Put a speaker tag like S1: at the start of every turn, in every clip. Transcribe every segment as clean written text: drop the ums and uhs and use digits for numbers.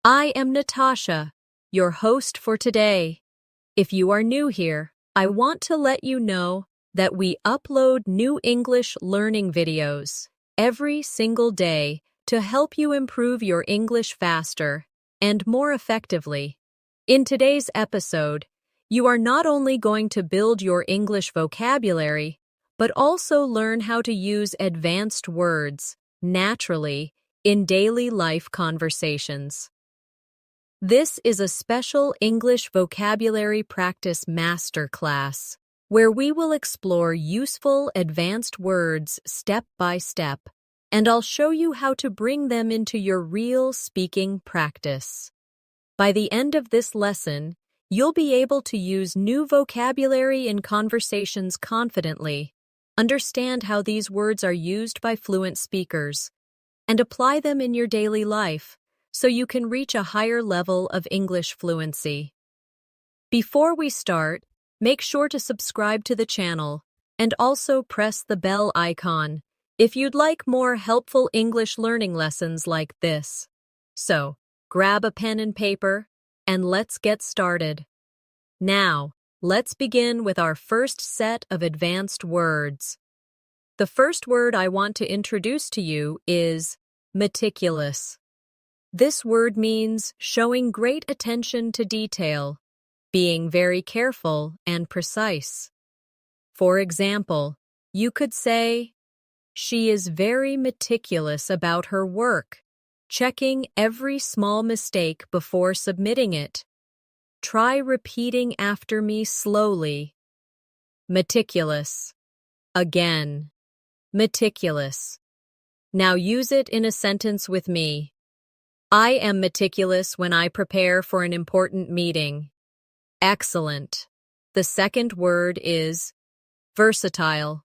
S1: I am Natasha, your host for today. If you are new here, I want to let you know that we upload new English learning videos every single day to help you improve your English faster and more effectively. In today's episode, you are not only going to build your English vocabulary, but also learn how to use advanced words naturally in daily life conversations. This is a special English vocabulary practice masterclass where we will explore useful advanced words step by step, and I'll show you how to bring them into your real speaking practice. By the end of this lesson, you'll be able to use new vocabulary in conversations confidently, understand how these words are used by fluent speakers, and apply them in your daily life so you can reach a higher level of English fluency. Before we start, make sure to subscribe to the channel and also press the bell icon if you'd like more helpful English learning lessons like this. So, grab a pen and paper and let's get started. Now, let's begin with our first set of advanced words. The first word I want to introduce to you is meticulous. This word means showing great attention to detail, being very careful and precise. For example, you could say, "She is very meticulous about her work, checking every small mistake before submitting it. Try repeating after me slowly." Meticulous. Again. Meticulous. Now use it in a sentence with me. I am meticulous when I prepare for an important meeting. Excellent. The second word is versatile.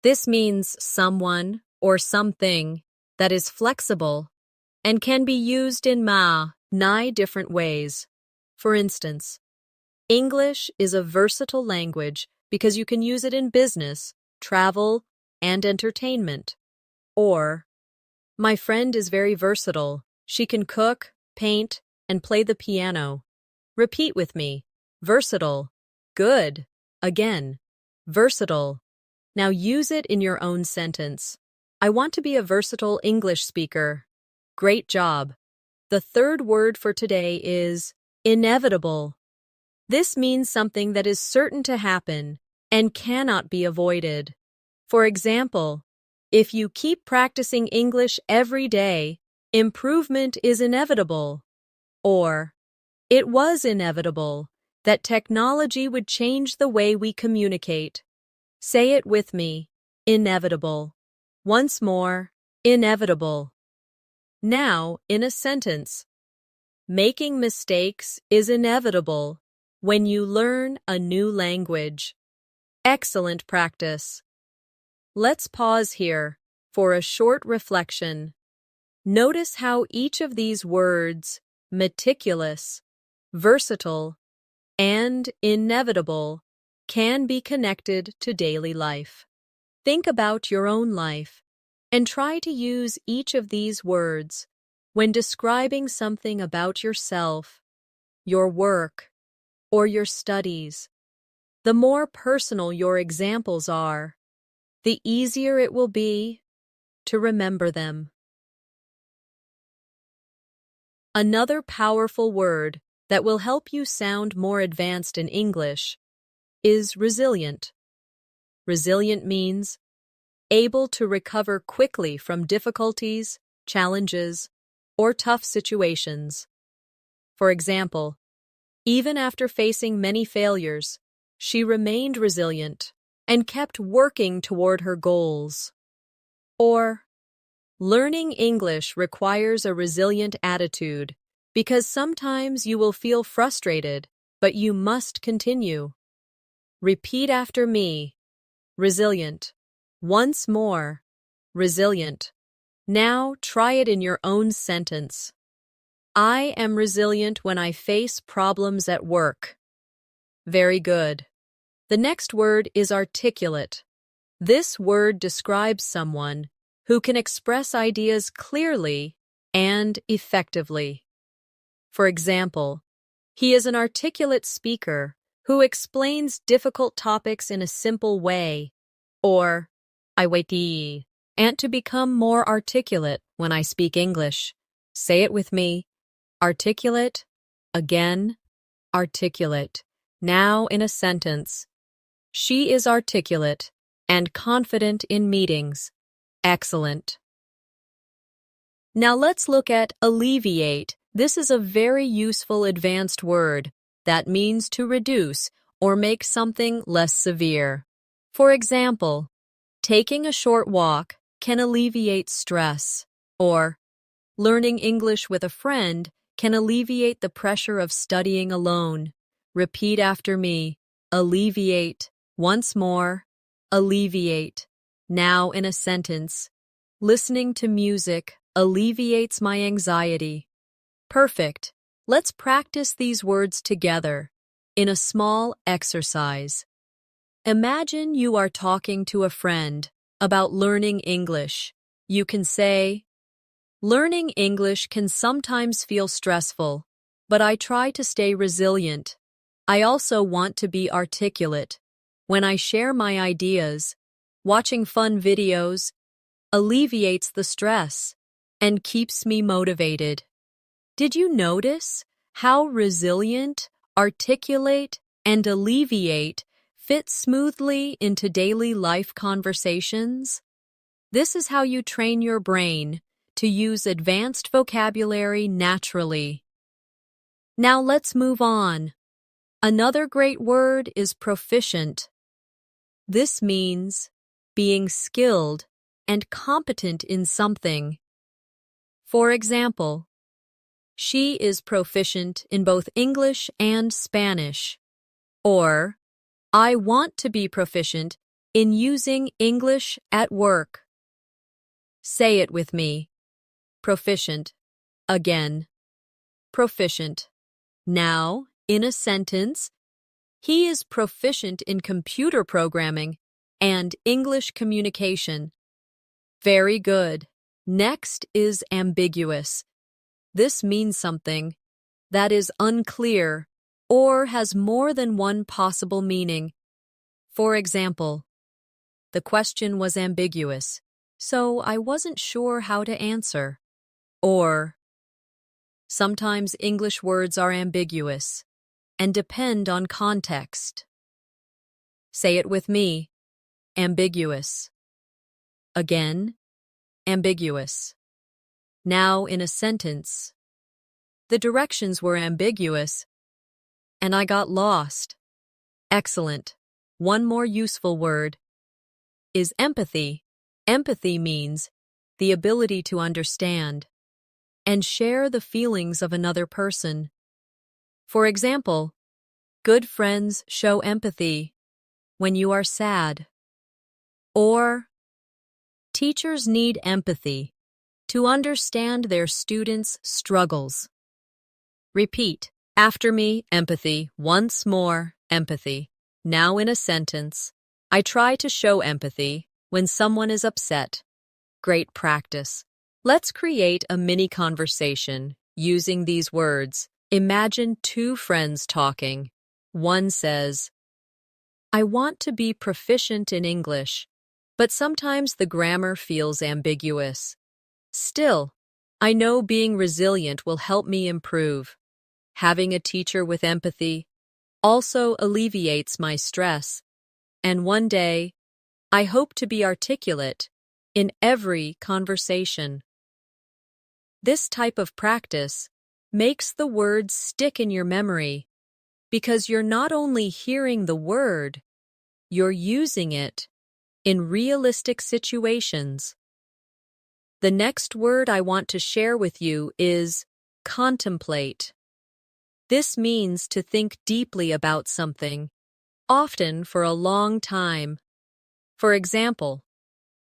S1: This means someone or something that is flexible and can be used in many different ways. For instance, English is a versatile language because you can use it in business, travel, and entertainment. Or, my friend is very versatile. She can cook, paint, and play the piano. Repeat with me. Versatile. Good. Again. Versatile. Now use it in your own sentence. I want to be a versatile English speaker. Great job. The third word for today is inevitable. This means something that is certain to happen and cannot be avoided. For example, if you keep practicing English every day, improvement is inevitable. Or, it was inevitable that technology would change the way we communicate. Say it with me. Inevitable. Once more, inevitable. Now, in a sentence. Making mistakes is inevitable when you learn a new language. Excellent practice. Let's pause here for a short reflection. Notice how each of these words, meticulous, versatile, and inevitable, can be connected to daily life. Think about your own life and try to use each of these words when describing something about yourself, your work, or your studies. The more personal your examples are, the easier it will be to remember them. Another powerful word that will help you sound more advanced in English is resilient. Resilient means able to recover quickly from difficulties, challenges, or tough situations. For example, even after facing many failures, she remained resilient and kept working toward her goals. Or, learning English requires a resilient attitude because sometimes you will feel frustrated, but you must continue. Repeat after me. Resilient. Once more. Resilient. Now try it in your own sentence. I am resilient when I face problems at work. Very good. The next word is articulate. This word describes someone who can express ideas clearly and effectively. For example, he is an articulate speaker who explains difficult topics in a simple way. Or, I wait and to become more articulate when I speak English. Say it with me. Articulate, again, articulate. Now in a sentence. She is articulate and confident in meetings. Excellent. Now let's look at alleviate. This is a very useful advanced word that means to reduce or make something less severe. For example, taking a short walk can alleviate stress, or learning English with a friend can alleviate the pressure of studying alone. Repeat after me. Alleviate. Once more. Alleviate. Now in a sentence. Listening to music alleviates my anxiety. Perfect. Let's practice these words together in a small exercise. Imagine you are talking to a friend about learning English. You can say, "Learning English can sometimes feel stressful, but I try to stay resilient. I also want to be articulate. When I share my ideas, watching fun videos alleviates the stress and keeps me motivated." Did you notice how resilient, articulate, and alleviate fit smoothly into daily life conversations? This is how you train your brain to use advanced vocabulary naturally. Now let's move on. Another great word is proficient. This means being skilled and competent in something. For example, she is proficient in both English and Spanish. Or, I want to be proficient in using English at work. Say it with me. Proficient. Again. Proficient. Now, in a sentence, he is proficient in computer programming and English communication. Very good. Next is ambiguous. This means something that is unclear or has more than one possible meaning. For example, the question was ambiguous, so I wasn't sure how to answer. Or, sometimes English words are ambiguous and depend on context. Say it with me. Ambiguous. Again, ambiguous. Now in a sentence. The directions were ambiguous, and I got lost. Excellent. One more useful word is empathy. Empathy means the ability to understand and share the feelings of another person. For example, good friends show empathy when you are sad. Or, teachers need empathy to understand their students' struggles. Repeat after me, empathy. Once more, empathy. Now in a sentence. I try to show empathy when someone is upset. Great practice. Let's create a mini conversation using these words. Imagine two friends talking. One says, I want to be proficient in English, but sometimes the grammar feels ambiguous. Still, I know being resilient will help me improve. Having a teacher with empathy also alleviates my stress. And one day, I hope to be articulate in every conversation. This type of practice makes the words stick in your memory because you're not only hearing the word, you're using it in realistic situations. The next word I want to share with you is contemplate. This means to think deeply about something, often for a long time. For example,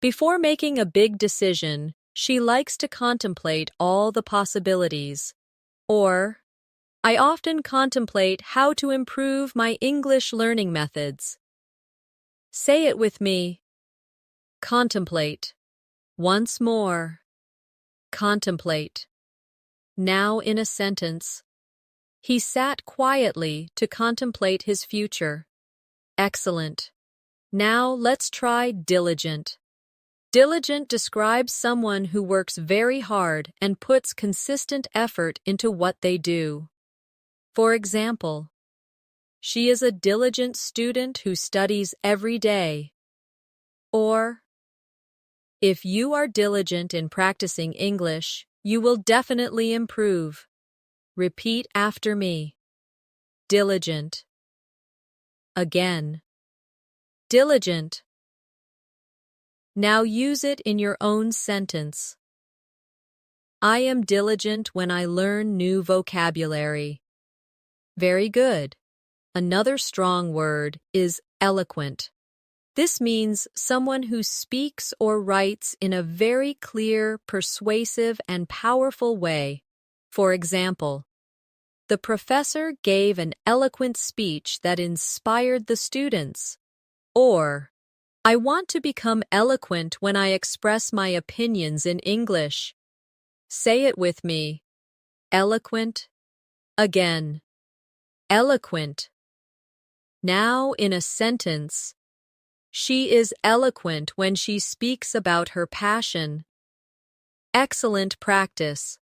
S1: before making a big decision, she likes to contemplate all the possibilities. Or, I often contemplate how to improve my English learning methods. Say it with me. Contemplate. Once more. Contemplate. Now in a sentence. He sat quietly to contemplate his future. Excellent. Now let's try diligent. Diligent describes someone who works very hard and puts consistent effort into what they do. For example, she is a diligent student who studies every day. Or, if you are diligent in practicing English, you will definitely improve. Repeat after me. Diligent. Again. Diligent. Now use it in your own sentence. I am diligent when I learn new vocabulary. Very good. Another strong word is eloquent. This means someone who speaks or writes in a very clear, persuasive, and powerful way. For example, the professor gave an eloquent speech that inspired the students. Or, I want to become eloquent when I express my opinions in English. Say it with me. Eloquent. Again. Eloquent. Now in a sentence. She is eloquent when she speaks about her passion. Excellent practice.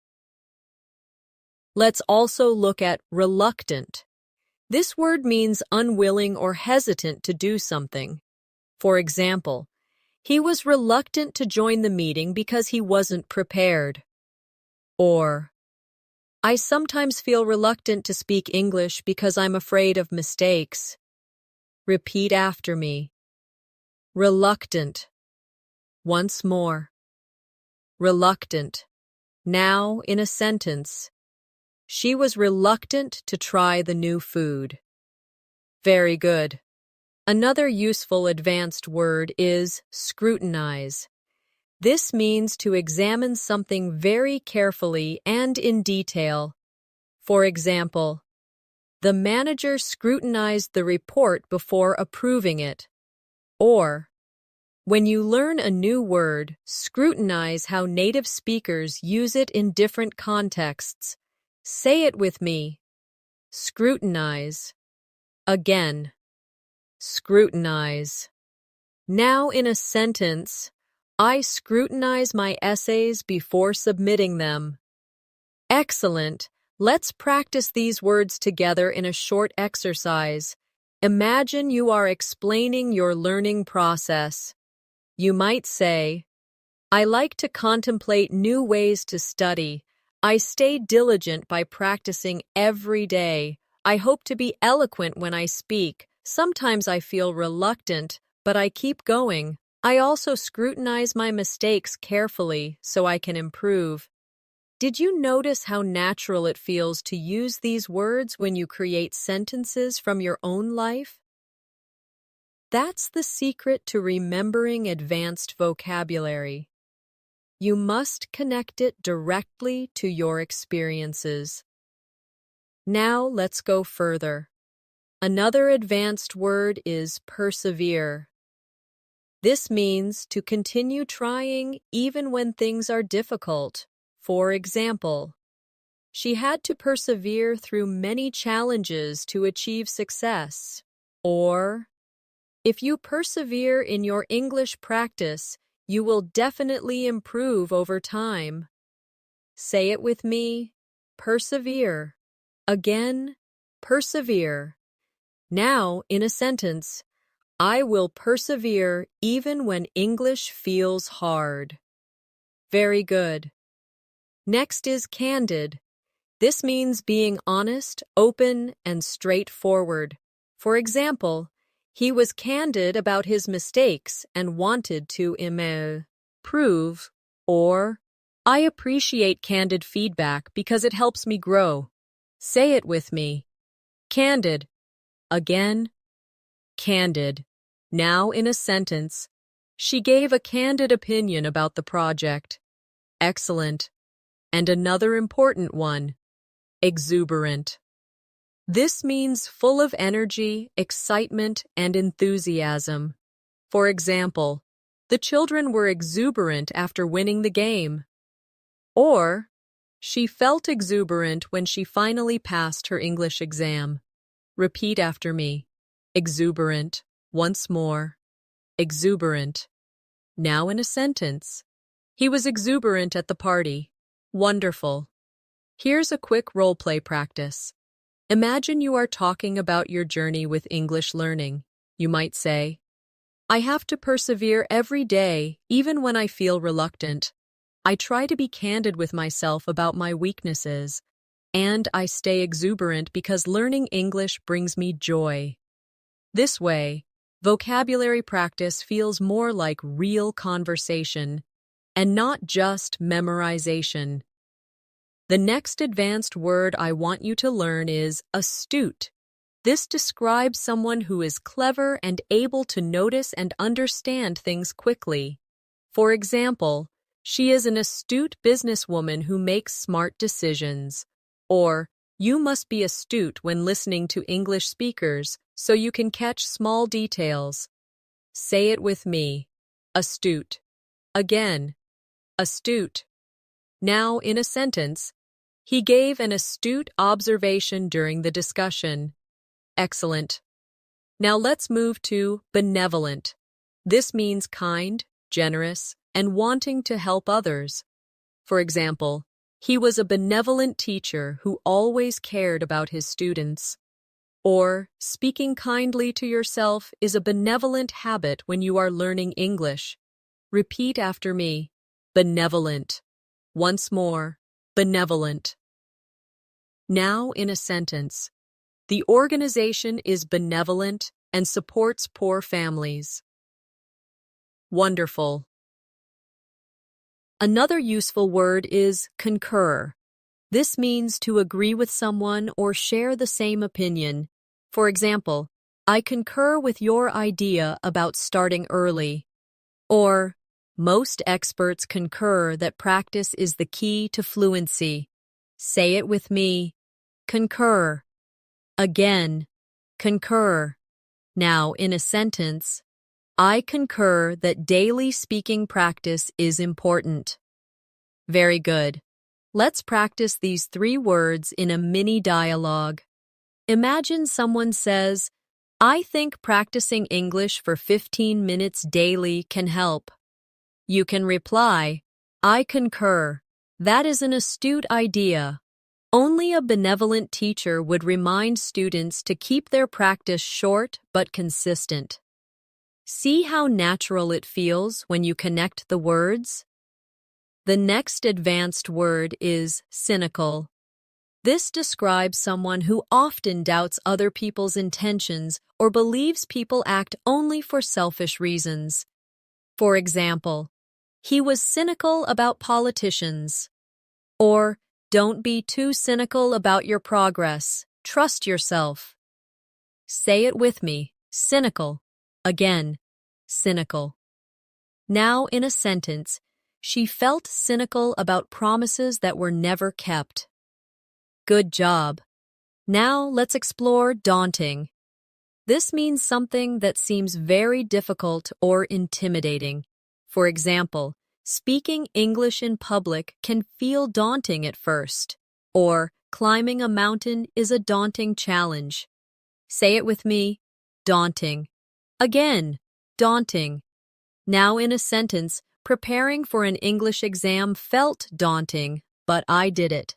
S1: Let's also look at reluctant. This word means unwilling or hesitant to do something. For example, he was reluctant to join the meeting because he wasn't prepared. Or, I sometimes feel reluctant to speak English because I'm afraid of mistakes. Repeat after me. Reluctant. Once more. Reluctant. Now in a sentence. She was reluctant to try the new food. Very good. Another useful advanced word is scrutinize. This means to examine something very carefully and in detail. For example, the manager scrutinized the report before approving it. Or, when you learn a new word, scrutinize how native speakers use it in different contexts. Say it with me. Scrutinize. Again. Scrutinize. Now in a sentence, I scrutinize my essays before submitting them. Excellent. Let's practice these words together in a short exercise. Imagine you are explaining your learning process. You might say, I like to contemplate new ways to study. I stay diligent by practicing every day. I hope to be eloquent when I speak. Sometimes I feel reluctant, but I keep going. I also scrutinize my mistakes carefully so I can improve. Did you notice how natural it feels to use these words when you create sentences from your own life? That's the secret to remembering advanced vocabulary. You must connect it directly to your experiences. Now let's go further. Another advanced word is persevere. This means to continue trying even when things are difficult. For example, she had to persevere through many challenges to achieve success. Or, if you persevere in your English practice, you will definitely improve over time. Say it with me. Persevere. Again, persevere. Now, in a sentence, I will persevere even when English feels hard. Very good. Next is candid. This means being honest, open, and straightforward. For example, he was candid about his mistakes and wanted to improve. Or, I appreciate candid feedback because it helps me grow. Say it with me. Candid. Again, candid. Now in a sentence, she gave a candid opinion about the project. Excellent. And another important one, exuberant. This means full of energy, excitement, and enthusiasm. For example, the children were exuberant after winning the game. Or, She felt exuberant when she finally passed her English exam. Repeat after me. Exuberant. Once more. Exuberant. Now in a sentence. He was exuberant at the party. Wonderful. Here's a quick role-play practice. Imagine you are talking about your journey with English learning. You might say, I have to persevere every day, even when I feel reluctant. I try to be candid with myself about my weaknesses, and I stay exuberant because learning English brings me joy. This way, vocabulary practice feels more like real conversation and not just memorization. The next advanced word I want you to learn is astute. This describes someone who is clever and able to notice and understand things quickly. For example, she is an astute businesswoman who makes smart decisions. Or, you must be astute when listening to English speakers so you can catch small details. Say it with me. Astute. Again. Astute. Now, in a sentence, he gave an astute observation during the discussion. Excellent. Now let's move to benevolent. This means kind, generous, and wanting to help others. For example, he was a benevolent teacher who always cared about his students. Or, speaking kindly to yourself is a benevolent habit when you are learning English. Repeat after me. Benevolent. Once more. Benevolent. Now in a sentence. The organization is benevolent and supports poor families. Wonderful. Another useful word is concur. This means to agree with someone or share the same opinion. For example, I concur with your idea about starting early. Or, most experts concur that practice is the key to fluency. Say it with me. Concur. Again. Concur. Now, in a sentence, I concur that daily speaking practice is important. Very good. Let's practice these 3 words in a mini dialogue. Imagine someone says, I think practicing English for 15 minutes daily can help. You can reply, I concur. That is an astute idea. Only a benevolent teacher would remind students to keep their practice short but consistent. See how natural it feels when you connect the words? The next advanced word is cynical. This describes someone who often doubts other people's intentions or believes people act only for selfish reasons. For example, he was cynical about politicians. Or, don't be too cynical about your progress. Trust yourself. Say it with me. Cynical. Again. Cynical. Now, in a sentence, she felt cynical about promises that were never kept. Good job. Now, let's explore daunting. This means something that seems very difficult or intimidating. For example, speaking English in public can feel daunting at first, or climbing a mountain is a daunting challenge. Say it with me. Daunting. Again. Daunting. Now in a sentence, preparing for an English exam felt daunting, but I did it.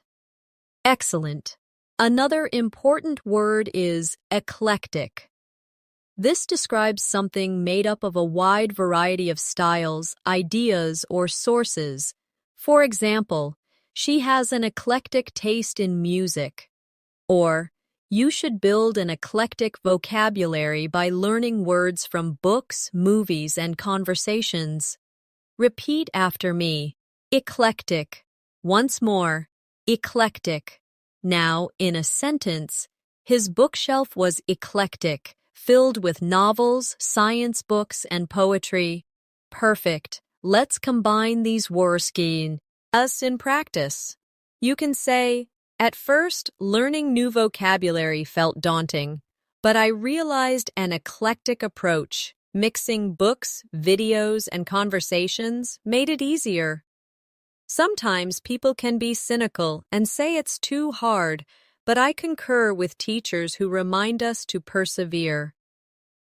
S1: Excellent. Another important word is eclectic. This describes something made up of a wide variety of styles, ideas, or sources. For example, she has an eclectic taste in music. Or, you should build an eclectic vocabulary by learning words from books, movies, and conversations. Repeat after me. Eclectic. Once more. Eclectic. Now, in a sentence, his bookshelf was eclectic, filled with novels, science books, and poetry. Perfect. Let's combine these words in practice. You can say, at first, learning new vocabulary felt daunting, but I realized an eclectic approach, mixing books, videos, and conversations, made it easier. Sometimes people can be cynical and say it's too hard, but I concur with teachers who remind us to persevere.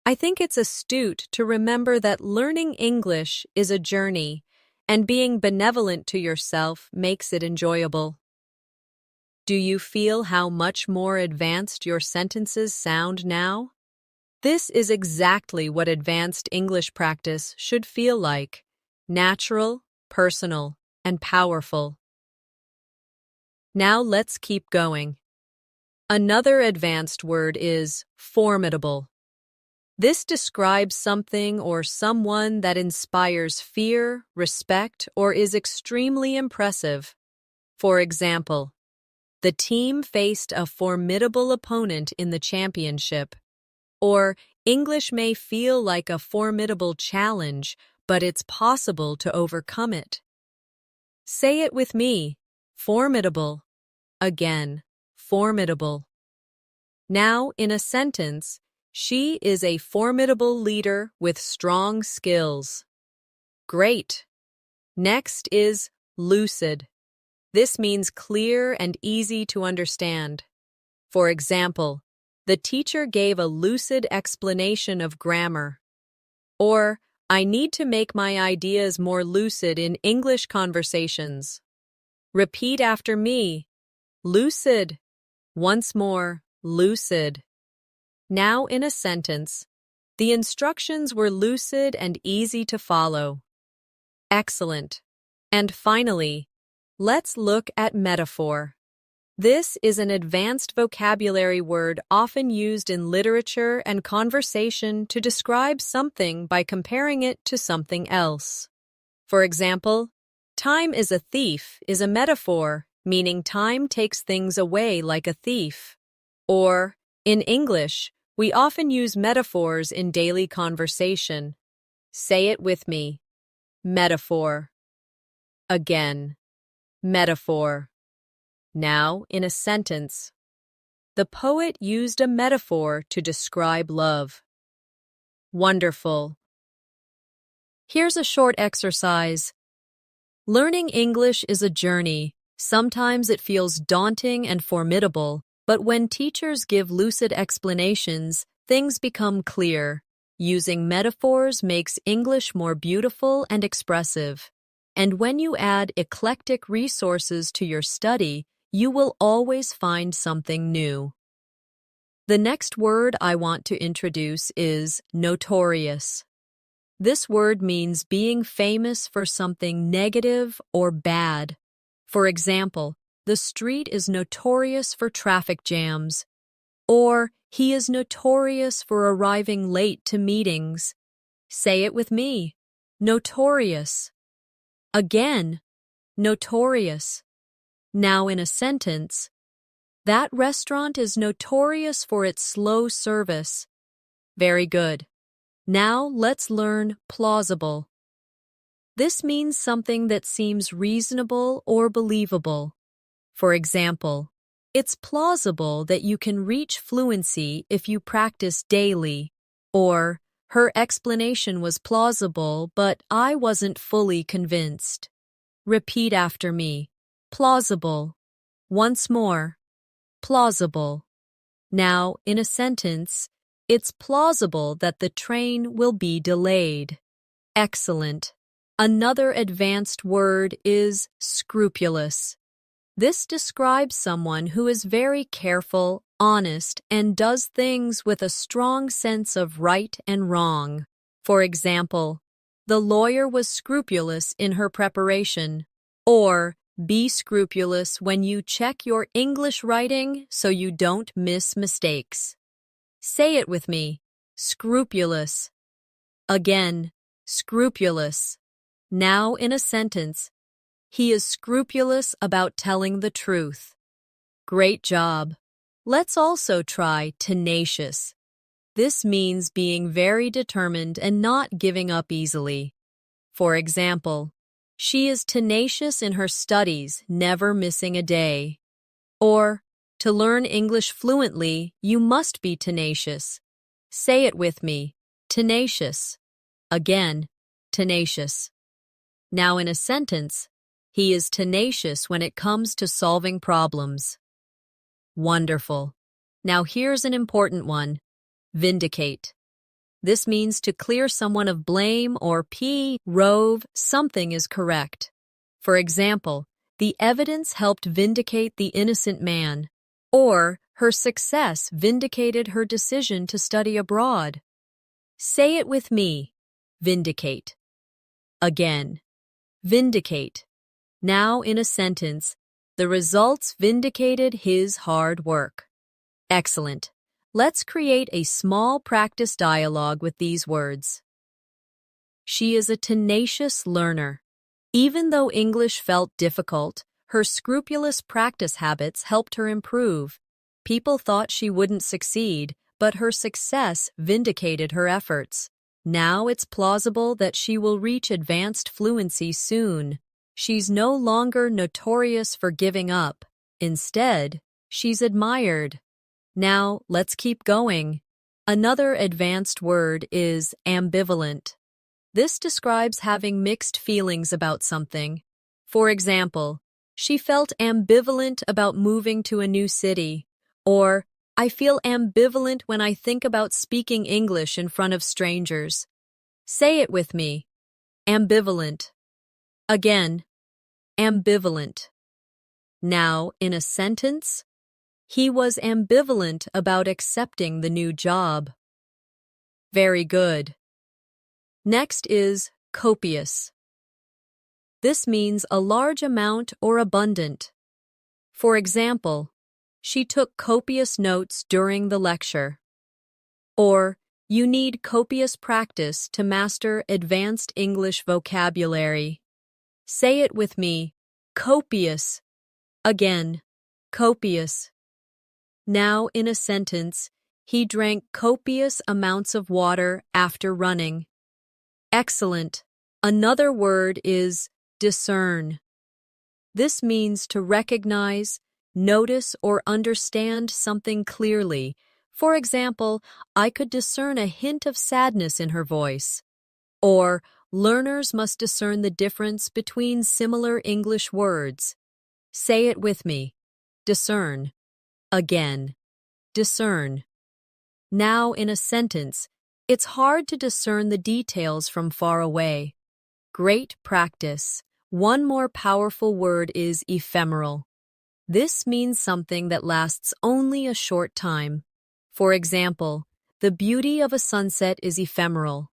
S1: I think it's astute to remember that learning English is a journey, and being benevolent to yourself makes it enjoyable. Do you feel how much more advanced your sentences sound now? This is exactly what advanced English practice should feel like: natural, personal, and powerful. Now let's keep going. Another advanced word is formidable. This describes something or someone that inspires fear, respect, or is extremely impressive. For example, the team faced a formidable opponent in the championship. Or, English may feel like a formidable challenge, but it's possible to overcome it. Say it with me: formidable. Again, formidable. Now, in a sentence, she is a formidable leader with strong skills. Great. Next is lucid. This means clear and easy to understand. For example, the teacher gave a lucid explanation of grammar. Or, I need to make my ideas more lucid in English conversations. Repeat after me: lucid. Once more, lucid. Now in a sentence, the instructions were lucid and easy to follow. Excellent. And finally, let's look at metaphor. This is an advanced vocabulary word often used in literature and conversation to describe something by comparing it to something else. For example, time is a thief is a metaphor, meaning time takes things away like a thief. Or, in English, we often use metaphors in daily conversation. Say it with me: metaphor. Again, metaphor. Now, in a sentence, the poet used a metaphor to describe love. Wonderful. Here's a short exercise. Learning English is a journey. Sometimes it feels daunting and formidable, but when teachers give lucid explanations, things become clear. Using metaphors makes English more beautiful and expressive. And when you add eclectic resources to your study, you will always find something new. The next word I want to introduce is notorious. This word means being famous for something negative or bad. For example, the street is notorious for traffic jams. Or, he is notorious for arriving late to meetings. Say it with me: notorious. Again, notorious. Now in a sentence, that restaurant is notorious for its slow service. Very good. Now let's learn plausible. This means something that seems reasonable or believable. For example, it's plausible that you can reach fluency if you practice daily. Or, her explanation was plausible, but I wasn't fully convinced. Repeat after me: plausible. Once more: plausible. Now, in a sentence, it's plausible that the train will be delayed. Excellent. Another advanced word is scrupulous. This describes someone who is very careful, honest, and does things with a strong sense of right and wrong. For example, the lawyer was scrupulous in her preparation. Or, be scrupulous when you check your English writing so you don't miss mistakes. Say it with me: scrupulous. Again, scrupulous. Now in a sentence, he is scrupulous about telling the truth. Great job. Let's also try tenacious. This means being very determined and not giving up easily. For example, she is tenacious in her studies, never missing a day. Or, to learn English fluently, you must be tenacious. Say it with me: tenacious. Again, tenacious. Now in a sentence, He is tenacious when it comes to solving problems. Wonderful. Now here's an important one. Vindicate. This means to clear someone of blame or prove something is correct. For example, the evidence helped vindicate the innocent man, or her success vindicated her decision to study abroad. Say it with me. Vindicate. Again. Vindicate. Now in a sentence, the results vindicated his hard work. Excellent. Let's create a small practice dialogue with these words. She is a tenacious learner. Even though English felt difficult, her scrupulous practice habits helped her improve. People thought she wouldn't succeed, but her success vindicated her efforts. Now it's plausible that she will reach advanced fluency soon. She's no longer notorious for giving up. Instead, she's admired. Now, let's keep going. Another advanced word is ambivalent. This describes having mixed feelings about something. For example, she felt ambivalent about moving to a new city, or I feel ambivalent when I think about speaking English in front of strangers. Say it with me. Ambivalent. Again, ambivalent. Now, in a sentence, he was ambivalent about accepting the new job. Very good. Next is copious. This means a large amount or abundant. For example, she took copious notes during the lecture. Or, you need copious practice to master advanced English vocabulary. Say it with me. Copious. Again, copious. Now, in a sentence, he drank copious amounts of water after running. Excellent. Another word is discern. This means to recognize, notice, or understand something clearly. For example, I could discern a hint of sadness in her voice. Or, learners must discern the difference between similar English words. Say it with me. Discern. Again. Discern. Now, in a sentence, it's hard to discern the details from far away. Great practice. One more powerful word is ephemeral. This means something that lasts only a short time. For example, the beauty of a sunset is ephemeral.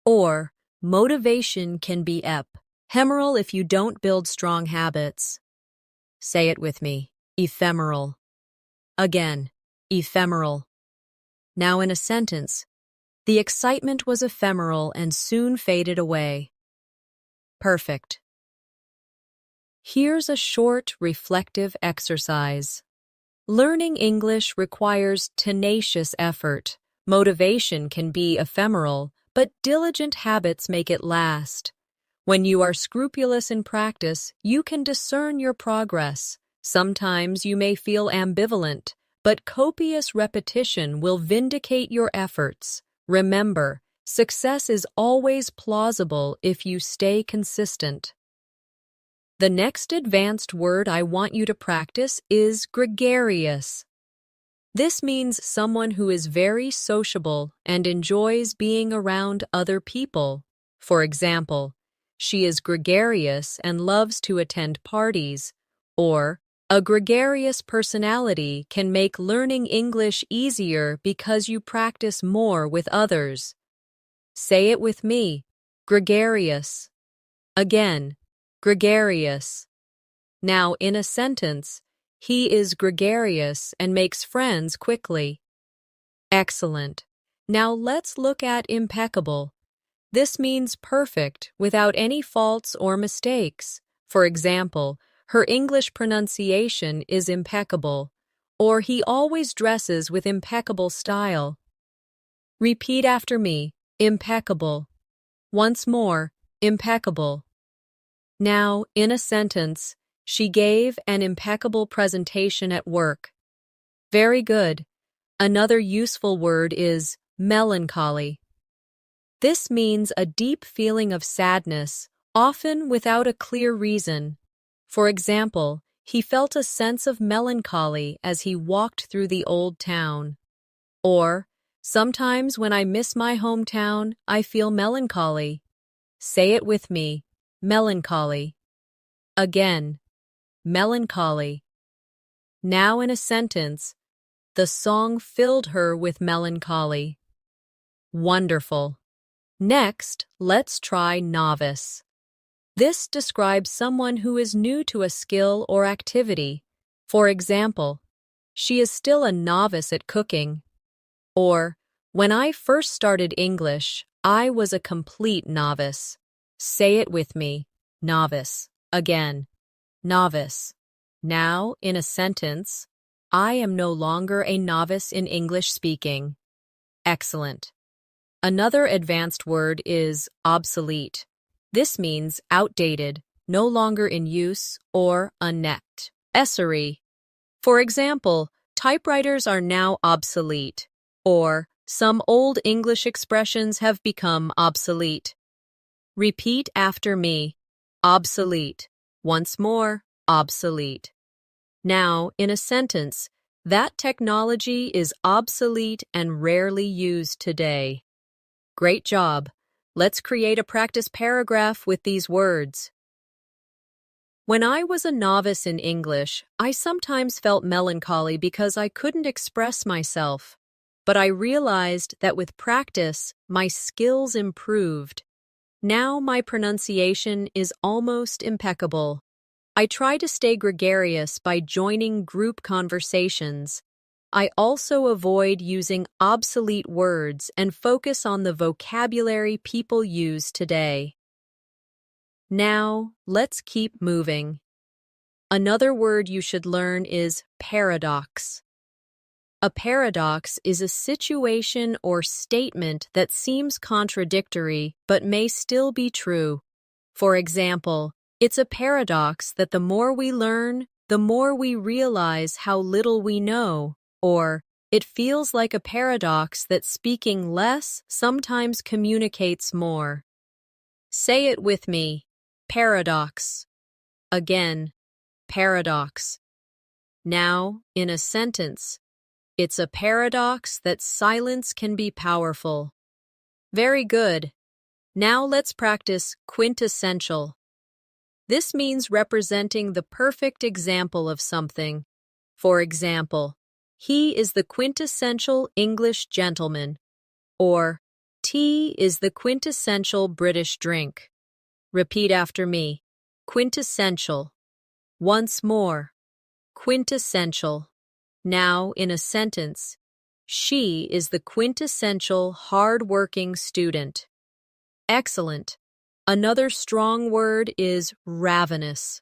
S1: Or, motivation can be ephemeral if you don't build strong habits. Say it with me. Ephemeral. Again, ephemeral. Now in a sentence, the excitement was ephemeral and soon faded away. Perfect. Here's a short, reflective exercise. Learning English requires tenacious effort. Motivation can be ephemeral, but diligent habits make it last. When you are scrupulous in practice, you can discern your progress. Sometimes you may feel ambivalent, but copious repetition will vindicate your efforts. Remember, success is always plausible if you stay consistent. The next advanced word I want you to practice is gregarious. This means someone who is very sociable and enjoys being around other people. For example, she is gregarious and loves to attend parties. Or, a gregarious personality can make learning English easier because you practice more with others. Say it with me. Gregarious. Again, gregarious. Now, in a sentence, he is gregarious and makes friends quickly. Excellent. Now let's look at impeccable. This means perfect, without any faults or mistakes. For example, her English pronunciation is impeccable, or he always dresses with impeccable style. Repeat after me. Impeccable. Once more, impeccable. Now, in a sentence, she gave an impeccable presentation at work. Very good. Another useful word is melancholy. This means a deep feeling of sadness, often without a clear reason. For example, he felt a sense of melancholy as he walked through the old town. Or, sometimes when I miss my hometown, I feel melancholy. Say it with me, melancholy. Again, melancholy. Now in a sentence, the song filled her with melancholy. Wonderful. Next, let's try novice. This describes someone who is new to a skill or activity. For example, she is still a novice at cooking. Or, when I first started English, I was a complete novice. Say it with me, novice. Again, novice. Now, in a sentence, I am no longer a novice in English speaking. Excellent. Another advanced word is obsolete. This means outdated, no longer in use, or unnecessary. For example, typewriters are now obsolete, or some old English expressions have become obsolete. Repeat after me. Obsolete. Once more, obsolete. Now, in a sentence, that technology is obsolete and rarely used today. Great job. Let's create a practice paragraph with these words. When I was a novice in English, I sometimes felt melancholy because I couldn't express myself. But I realized that with practice, my skills improved. Now my pronunciation is almost impeccable. I try to stay gregarious by joining group conversations. I also avoid using obsolete words and focus on the vocabulary people use today. Now, let's keep moving. Another word you should learn is paradox. A paradox is a situation or statement that seems contradictory but may still be true. For example, it's a paradox that the more we learn, the more we realize how little we know. Or, it feels like a paradox that speaking less sometimes communicates more. Say it with me, paradox. Again, paradox. Now, in a sentence, it's a paradox that silence can be powerful. Very good. Now let's practice quintessential. This means representing the perfect example of something. For example, he is the quintessential English gentleman, or tea is the quintessential British drink. Repeat after me. Quintessential. Once more. Quintessential. Now, in a sentence, she is the quintessential hard-working student. Excellent. Another strong word is ravenous.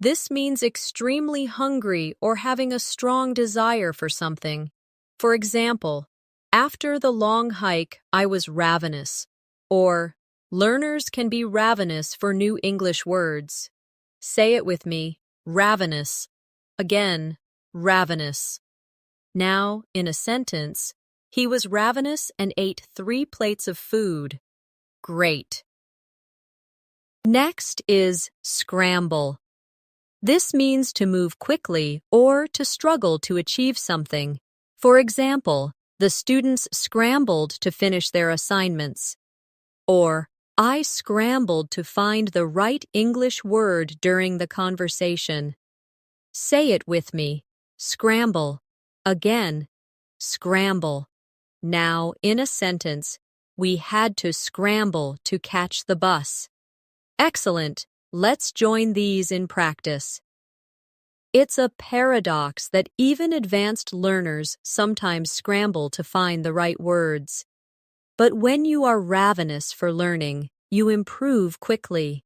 S1: This means extremely hungry or having a strong desire for something. For example, after the long hike, I was ravenous. Or, learners can be ravenous for new English words. Say it with me, ravenous. Again, ravenous. Now, in a sentence, he was ravenous and ate 3 plates of food. Great. Next is scramble. This means to move quickly or to struggle to achieve something. For example, the students scrambled to finish their assignments. Or, I scrambled to find the right English word during the conversation. Say it with me. Scramble. Again, scramble. Now, in a sentence, we had to scramble to catch the bus. Excellent. Let's join these in practice. It's a paradox that even advanced learners sometimes scramble to find the right words. But when you are ravenous for learning, you improve quickly.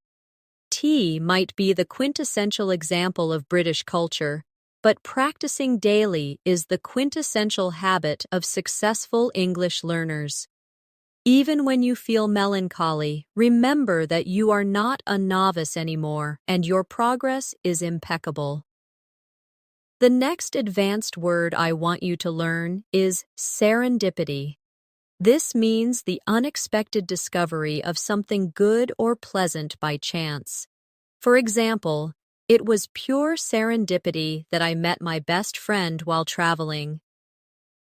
S1: Tea might be the quintessential example of British culture, but practicing daily is the quintessential habit of successful English learners. Even when you feel melancholy, remember that you are not a novice anymore and your progress is impeccable. The next advanced word I want you to learn is serendipity. This means the unexpected discovery of something good or pleasant by chance. For example, It was pure serendipity that I met my best friend while traveling.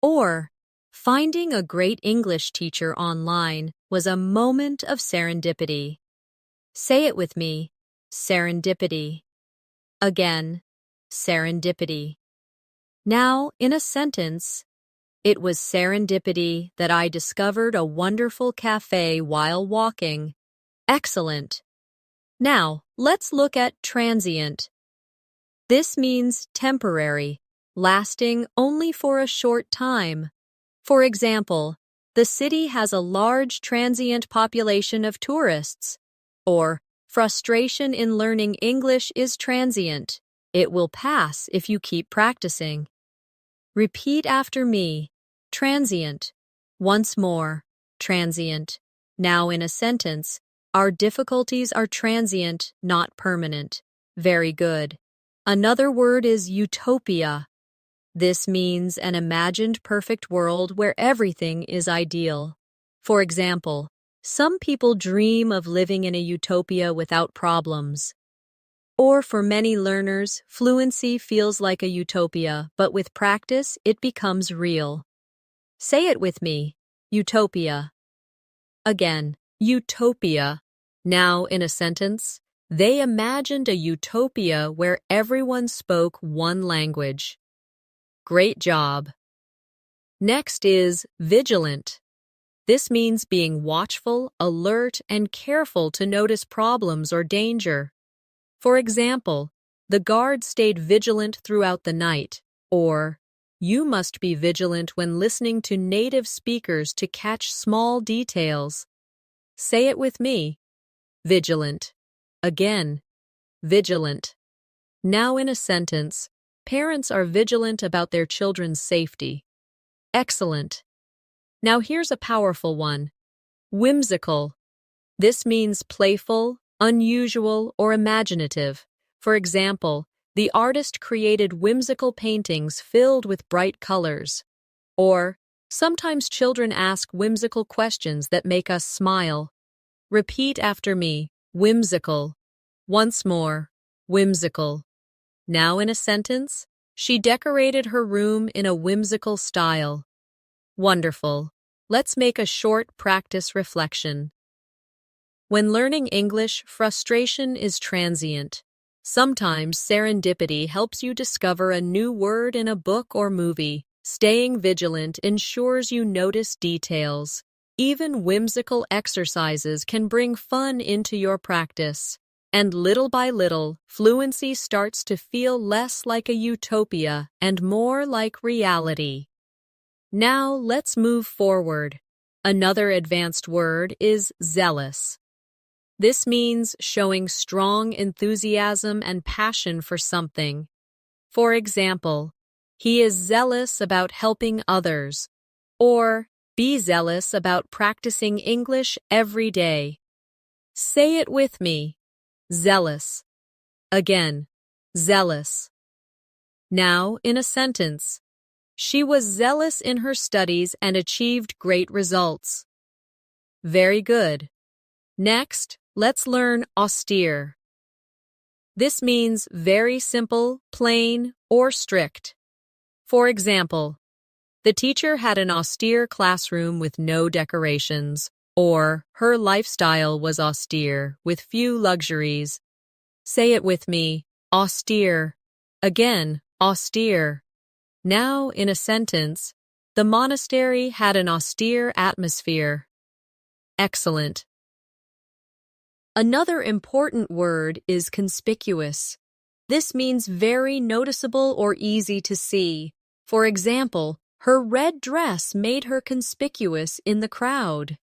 S1: Or, finding a great English teacher online was a moment of serendipity. Say it with me, serendipity. Again, serendipity. Now, in a sentence, it was serendipity that I discovered a wonderful cafe while walking. Excellent. Now, let's look at transient. This means temporary, lasting only for a short time. For example, the city has a large transient population of tourists. Or, frustration in learning English is transient. It will pass if you keep practicing. Repeat after me. Transient. Once more. Transient. Now in a sentence, our difficulties are transient, not permanent. Very good. Another word is utopia. This means an imagined perfect world where everything is ideal. For example, some people dream of living in a utopia without problems. Or for many learners, fluency feels like a utopia, but with practice, it becomes real. Say it with me. Utopia. Again, utopia. Now, in a sentence, they imagined a utopia where everyone spoke one language. Great job. Next is vigilant. This means being watchful, alert, and careful to notice problems or danger. For example, the guard stayed vigilant throughout the night, or you must be vigilant when listening to native speakers to catch small details. Say it with me. Vigilant. Again, vigilant. Now in a sentence, parents are vigilant about their children's safety. Excellent. Now here's a powerful one. Whimsical. This means playful, unusual, or imaginative. For example, the artist created whimsical paintings filled with bright colors. Or, sometimes children ask whimsical questions that make us smile. Repeat after me. Whimsical. Once more. Whimsical. Now in a sentence, she decorated her room in a whimsical style. Wonderful. Let's make a short practice reflection. When learning English, frustration is transient. Sometimes serendipity helps you discover a new word in a book or movie. Staying vigilant ensures you notice details. Even whimsical exercises can bring fun into your practice. And little by little, fluency starts to feel less like a utopia and more like reality. Now let's move forward. Another advanced word is zealous. This means showing strong enthusiasm and passion for something. For example, he is zealous about helping others, or be zealous about practicing English every day. Say it with me. Zealous. Again, zealous. Now in a sentence. She was zealous in her studies and achieved great results. Very good. Next, let's learn austere. This means very simple, plain, or strict. For example, the teacher had an austere classroom with no decorations, or her lifestyle was austere with few luxuries. Say it with me. Austere. Again, austere. Now, in a sentence, the monastery had an austere atmosphere. Excellent. Another important word is conspicuous. This means very noticeable or easy to see. For example, her red dress made her conspicuous in the crowd.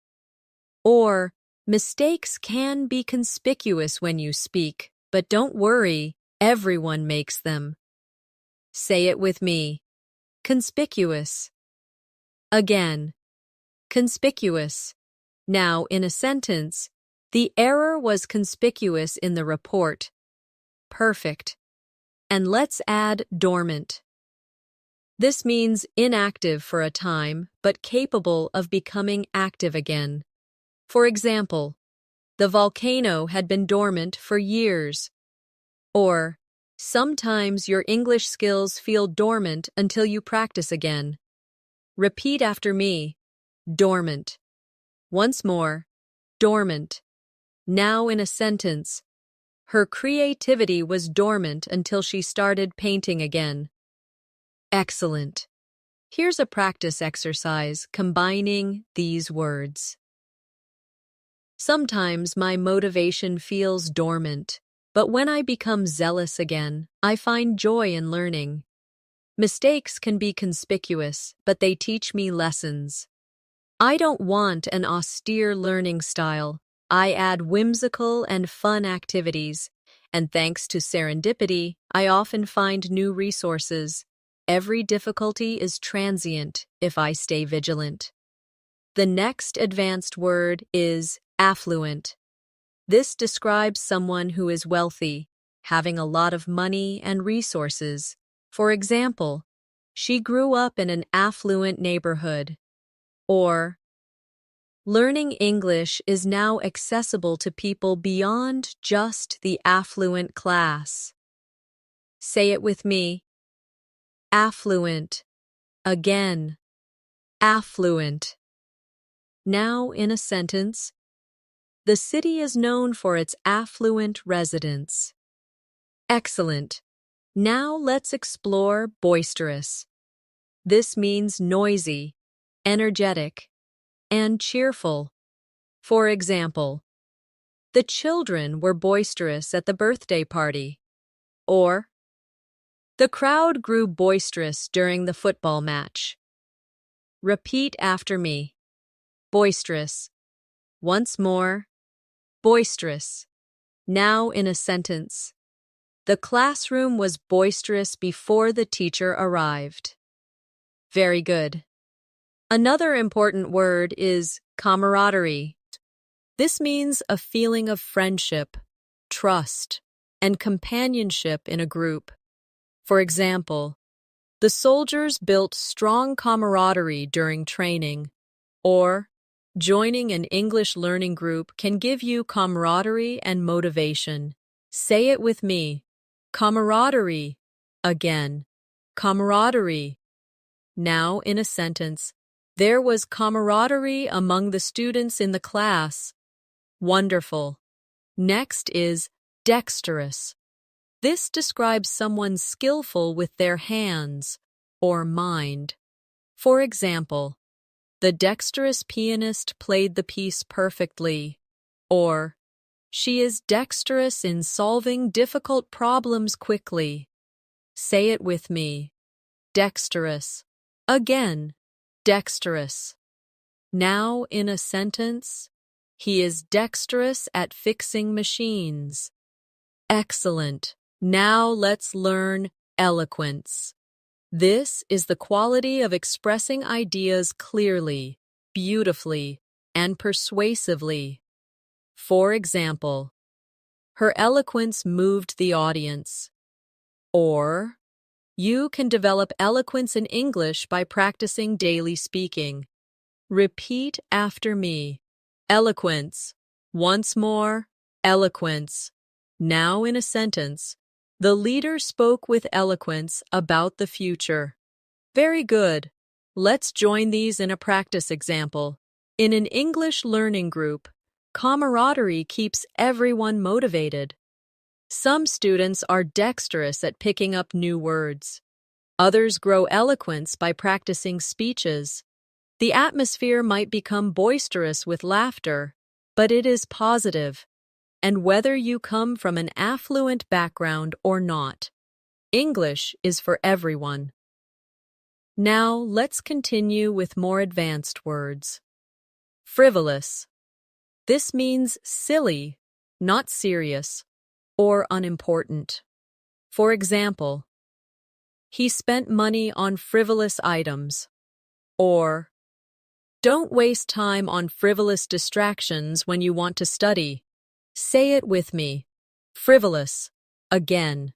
S1: Or, mistakes can be conspicuous when you speak, but don't worry, everyone makes them. Say it with me. Conspicuous. Again. Conspicuous. Now, in a sentence, the error was conspicuous in the report. Perfect. And let's add dormant. This means inactive for a time, but capable of becoming active again. For example, the volcano had been dormant for years. Or, Sometimes your English skills feel dormant until you practice again. Repeat after me. Dormant. Once more. Dormant. Now in a sentence. Her creativity was dormant until she started painting again. Excellent. Here's a practice exercise combining these words. Sometimes my motivation feels dormant, but when I become zealous again, I find joy in learning. Mistakes can be conspicuous, but they teach me lessons. I don't want an austere learning style. I add whimsical and fun activities, and thanks to serendipity, I often find new resources. Every difficulty is transient if I stay vigilant. The next advanced word is affluent. This describes someone who is wealthy, having a lot of money and resources. For example, she grew up in an affluent neighborhood. Or, learning English is now accessible to people beyond just the affluent class. Say it with me. Affluent. Again. Affluent. Now in a sentence. The city is known for its affluent residents. Excellent. Now let's explore boisterous. This means noisy, energetic, and cheerful. For example, the children were boisterous at the birthday party. Or, the crowd grew boisterous during the football match. Repeat after me. Boisterous. Once more. Boisterous. Now in a sentence. The classroom was boisterous before the teacher arrived. Very good. Another important word is camaraderie. This means a feeling of friendship, trust, and companionship in a group. For example, the soldiers built strong camaraderie during training. Or, joining an English learning group can give you camaraderie and motivation. Say it with me. Camaraderie. Again. Camaraderie. Now in a sentence. There was camaraderie among the students in the class. Wonderful. Next is dexterous. This describes someone skillful with their hands or mind. For example, the dexterous pianist played the piece perfectly. Or, she is dexterous in solving difficult problems quickly. Say it with me. Dexterous. Again. Dexterous. Now in a sentence, he is dexterous at fixing machines. Excellent. Now let's learn eloquence. This is the quality of expressing ideas clearly, beautifully, and persuasively. For example, her eloquence moved the audience. Or, you can develop eloquence in English by practicing daily speaking. Repeat after me. Eloquence. Once more, eloquence. Now in a sentence. The leader spoke with eloquence about the future. Very good. Let's join these in a practice example. In an English learning group, camaraderie keeps everyone motivated. Some students are dexterous at picking up new words. Others grow eloquence by practicing speeches. The atmosphere might become boisterous with laughter, but it is positive. And whether you come from an affluent background or not, English is for everyone. Now let's continue with more advanced words. Frivolous. This means silly, not serious, or unimportant. For example, he spent money on frivolous items. Or, don't waste time on frivolous distractions when you want to study. Say it with me. Frivolous. Again.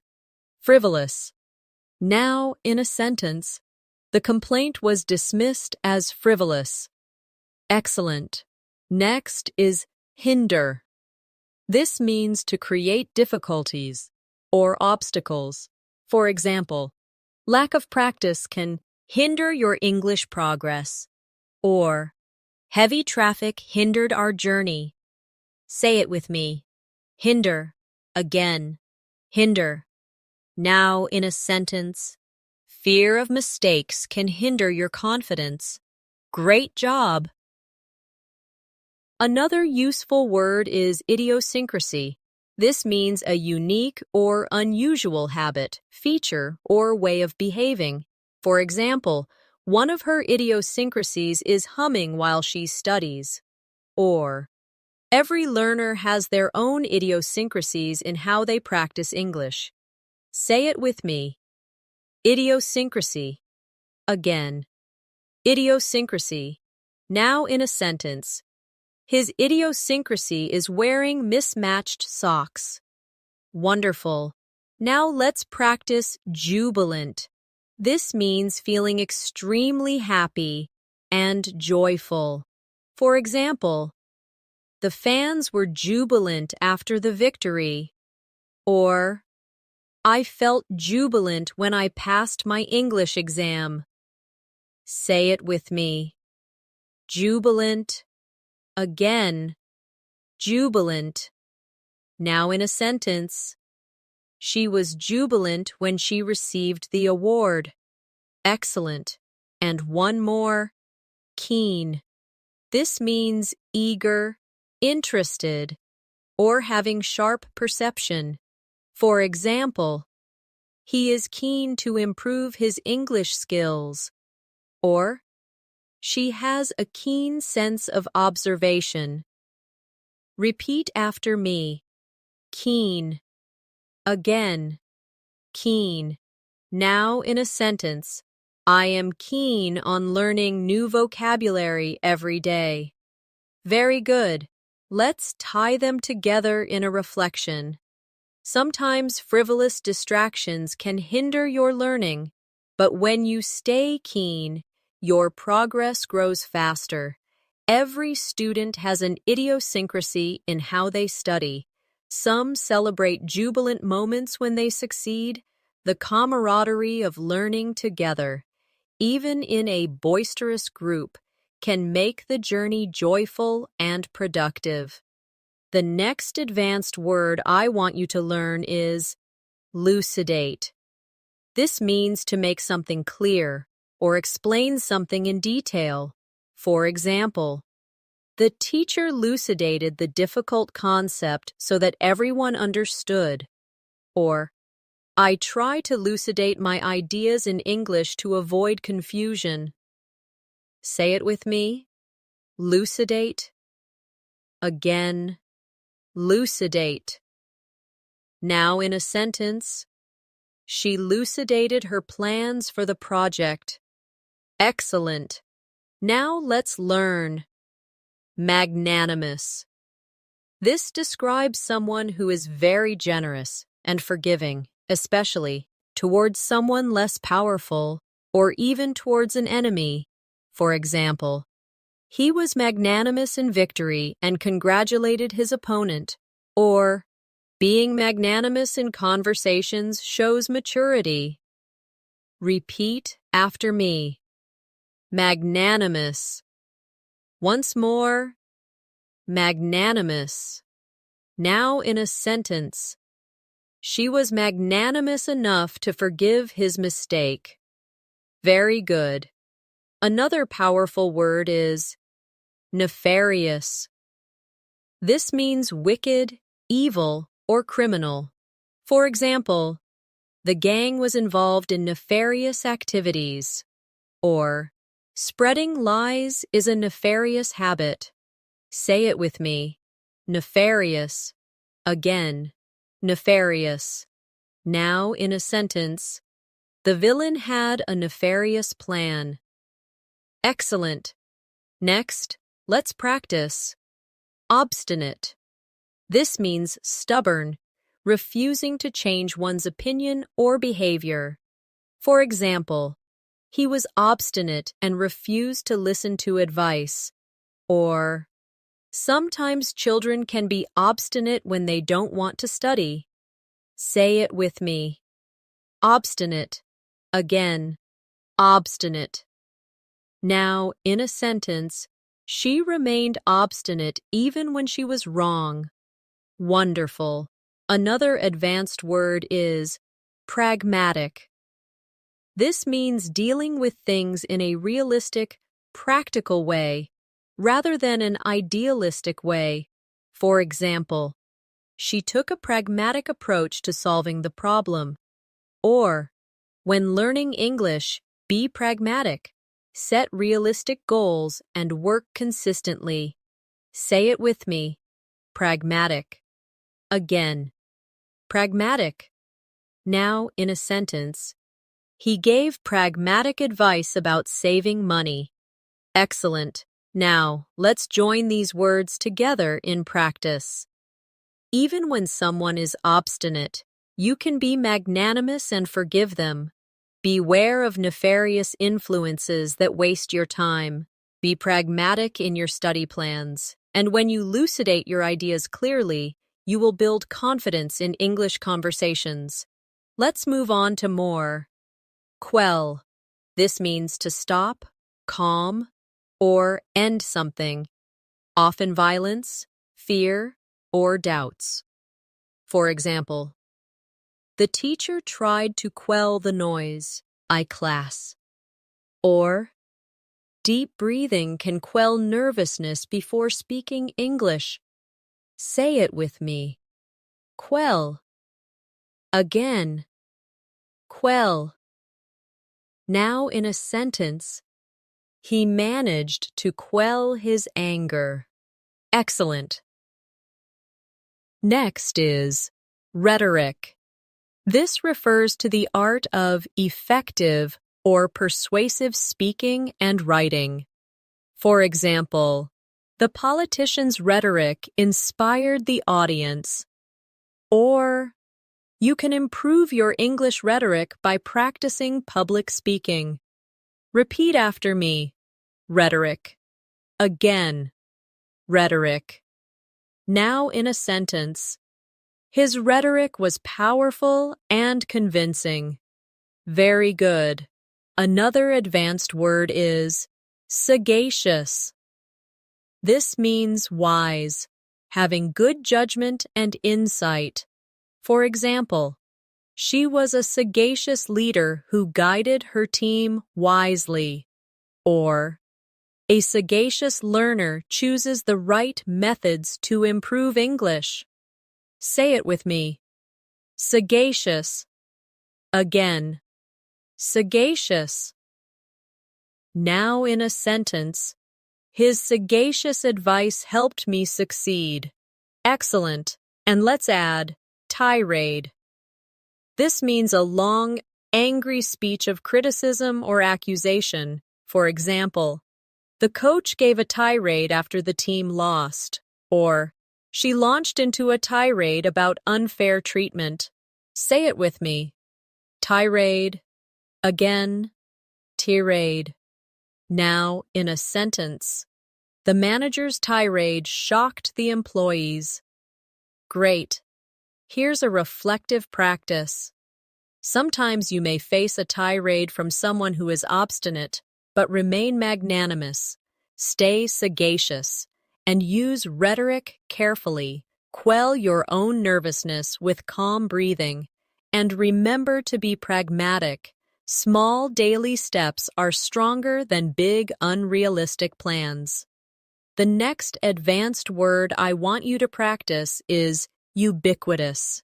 S1: Frivolous. Now, in a sentence, the complaint was dismissed as frivolous. Excellent. Next is hinder. This means to create difficulties, or obstacles. For example, lack of practice can hinder your English progress, or heavy traffic hindered our journey. Say it with me. Hinder. Again. Hinder. Now in a sentence. Fear of mistakes can hinder your confidence. Great job. Another useful word is idiosyncrasy. This means a unique or unusual habit, feature, or way of behaving. For example, one of her idiosyncrasies is humming while she studies. Or, every learner has their own idiosyncrasies in how they practice English. Say it with me. Idiosyncrasy. Again. Idiosyncrasy. Now in a sentence. His idiosyncrasy is wearing mismatched socks. Wonderful. Now let's practice jubilant. This means feeling extremely happy and joyful. For example, the fans were jubilant after the victory. Or, I felt jubilant when I passed my English exam. Say it with me. Jubilant. Again. Jubilant. Now in a sentence. She was jubilant when she received the award. Excellent. And one more. Keen. This means eager, interested, or having sharp perception. For example, he is keen to improve his English skills. Or, she has a keen sense of observation. Repeat after me. Keen. Again. Keen. Now in a sentence. I am keen on learning new vocabulary every day. Very good. Let's tie them together in a reflection. Sometimes frivolous distractions can hinder your learning, but when you stay keen, your progress grows faster. Every student has an idiosyncrasy in how they study. Some celebrate jubilant moments when they succeed, the camaraderie of learning together, even in a boisterous group, can make the journey joyful and productive. The next advanced word I want you to learn is lucidate. This means to make something clear or explain something in detail. For example, the teacher lucidated the difficult concept so that everyone understood. Or, I try to lucidate my ideas in English to avoid confusion. Say it with me. Lucidate. Again. Lucidate. Now in a sentence. She lucidated her plans for the project. Excellent. Now let's learn. Magnanimous. This describes someone who is very generous and forgiving, especially towards someone less powerful or even towards an enemy. For example, he was magnanimous in victory and congratulated his opponent. Or, being magnanimous in conversations shows maturity. Repeat after me. Magnanimous. Once more. Magnanimous. Now in a sentence. She was magnanimous enough to forgive his mistake. Very good. Another powerful word is nefarious. This means wicked, evil, or criminal. For example, the gang was involved in nefarious activities. Or, spreading lies is a nefarious habit. Say it with me. Nefarious. Again. Nefarious. Now in a sentence. The villain had a nefarious plan. Excellent. Next, let's practice. Obstinate. This means stubborn, refusing to change one's opinion or behavior. For example, he was obstinate and refused to listen to advice. Or, sometimes children can be obstinate when they don't want to study. Say it with me. Obstinate. Again. Obstinate. Now, in a sentence, she remained obstinate even when she was wrong. Wonderful. Another advanced word is pragmatic. This means dealing with things in a realistic, practical way, rather than an idealistic way. For example, she took a pragmatic approach to solving the problem. Or, when learning English, be pragmatic. Set realistic goals and work consistently. Say it with me. Pragmatic. Again. Pragmatic. Now, in a sentence, he gave pragmatic advice about saving money. Excellent. Now, let's join these words together in practice. Even when someone is obstinate, you can be magnanimous and forgive them. Beware of nefarious influences that waste your time. Be pragmatic in your study plans. And when you elucidate your ideas clearly, you will build confidence in English conversations. Let's move on to more. Quell. This means to stop, calm, or end something, often violence, fear, or doubts. For example, the teacher tried to quell the noise, class. Or, deep breathing can quell nervousness before speaking English. Say it with me. Quell. Again. Quell. Now in a sentence, he managed to quell his anger. Excellent. Next is rhetoric. This refers to the art of effective or persuasive speaking and writing. For example, the politician's rhetoric inspired the audience. Or, you can improve your English rhetoric by practicing public speaking. Repeat after me. Rhetoric. Again. Rhetoric. Now in a sentence, his rhetoric was powerful and convincing. Very good. Another advanced word is sagacious. This means wise, having good judgment and insight. For example, she was a sagacious leader who guided her team wisely. Or, a sagacious learner chooses the right methods to improve English. Say it with me. Sagacious. Again. Sagacious. Now in a sentence, his sagacious advice helped me succeed. Excellent. And let's add tirade. This means a long, angry speech of criticism or accusation. For example, the coach gave a tirade after the team lost. Or, she launched into a tirade about unfair treatment. Say it with me. Tirade. Again. Tirade. Now, in a sentence, the manager's tirade shocked the employees. Great. Here's a reflective practice. Sometimes you may face a tirade from someone who is obstinate, but remain magnanimous. Stay sagacious. And use rhetoric carefully. Quell your own nervousness with calm breathing. And remember to be pragmatic. Small daily steps are stronger than big, unrealistic plans. The next advanced word I want you to practice is ubiquitous.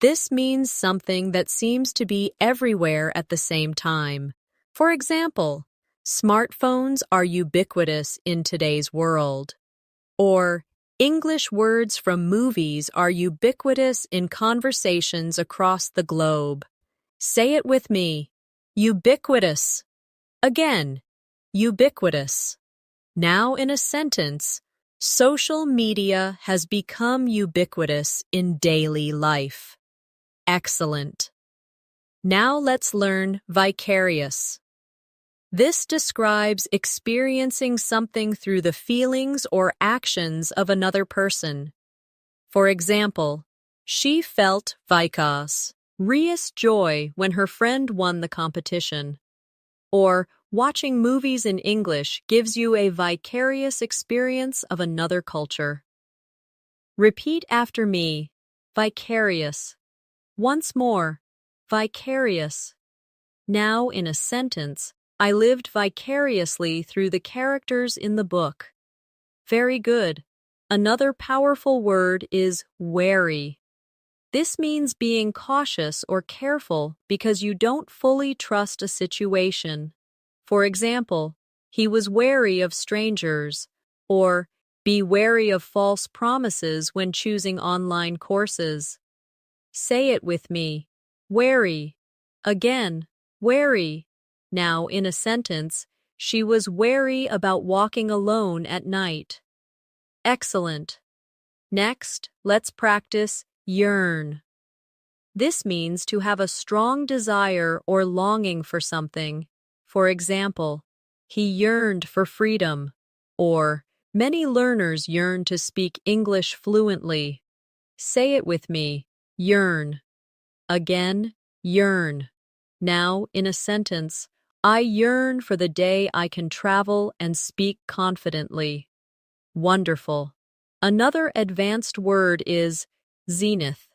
S1: This means something that seems to be everywhere at the same time. For example, smartphones are ubiquitous in today's world. Or, English words from movies are ubiquitous in conversations across the globe. Say it with me. Ubiquitous. Again. Ubiquitous. Now in a sentence, social media has become ubiquitous in daily life. Excellent. Now let's learn vicarious. This describes experiencing something through the feelings or actions of another person. For example, She felt vicarious joy when her friend won the competition. Or, watching movies in English gives you a vicarious experience of another culture. Repeat after me. Vicarious. Once more. Vicarious. Now, in a sentence, I lived vicariously through the characters in the book. Very good. Another powerful word is wary. This means being cautious or careful because you don't fully trust a situation. For example, he was wary of strangers, or be wary of false promises when choosing online courses. Say it with me. Wary. Again, wary. Now, in a sentence, she was wary about walking alone at night. Excellent. Next, let's practice yearn. This means to have a strong desire or longing for something. For example, he yearned for freedom, or many learners yearn to speak English fluently. Say it with me. Yearn. Again, yearn. Now, in a sentence, I yearn for the day I can travel and speak confidently. Wonderful. Another advanced word is zenith.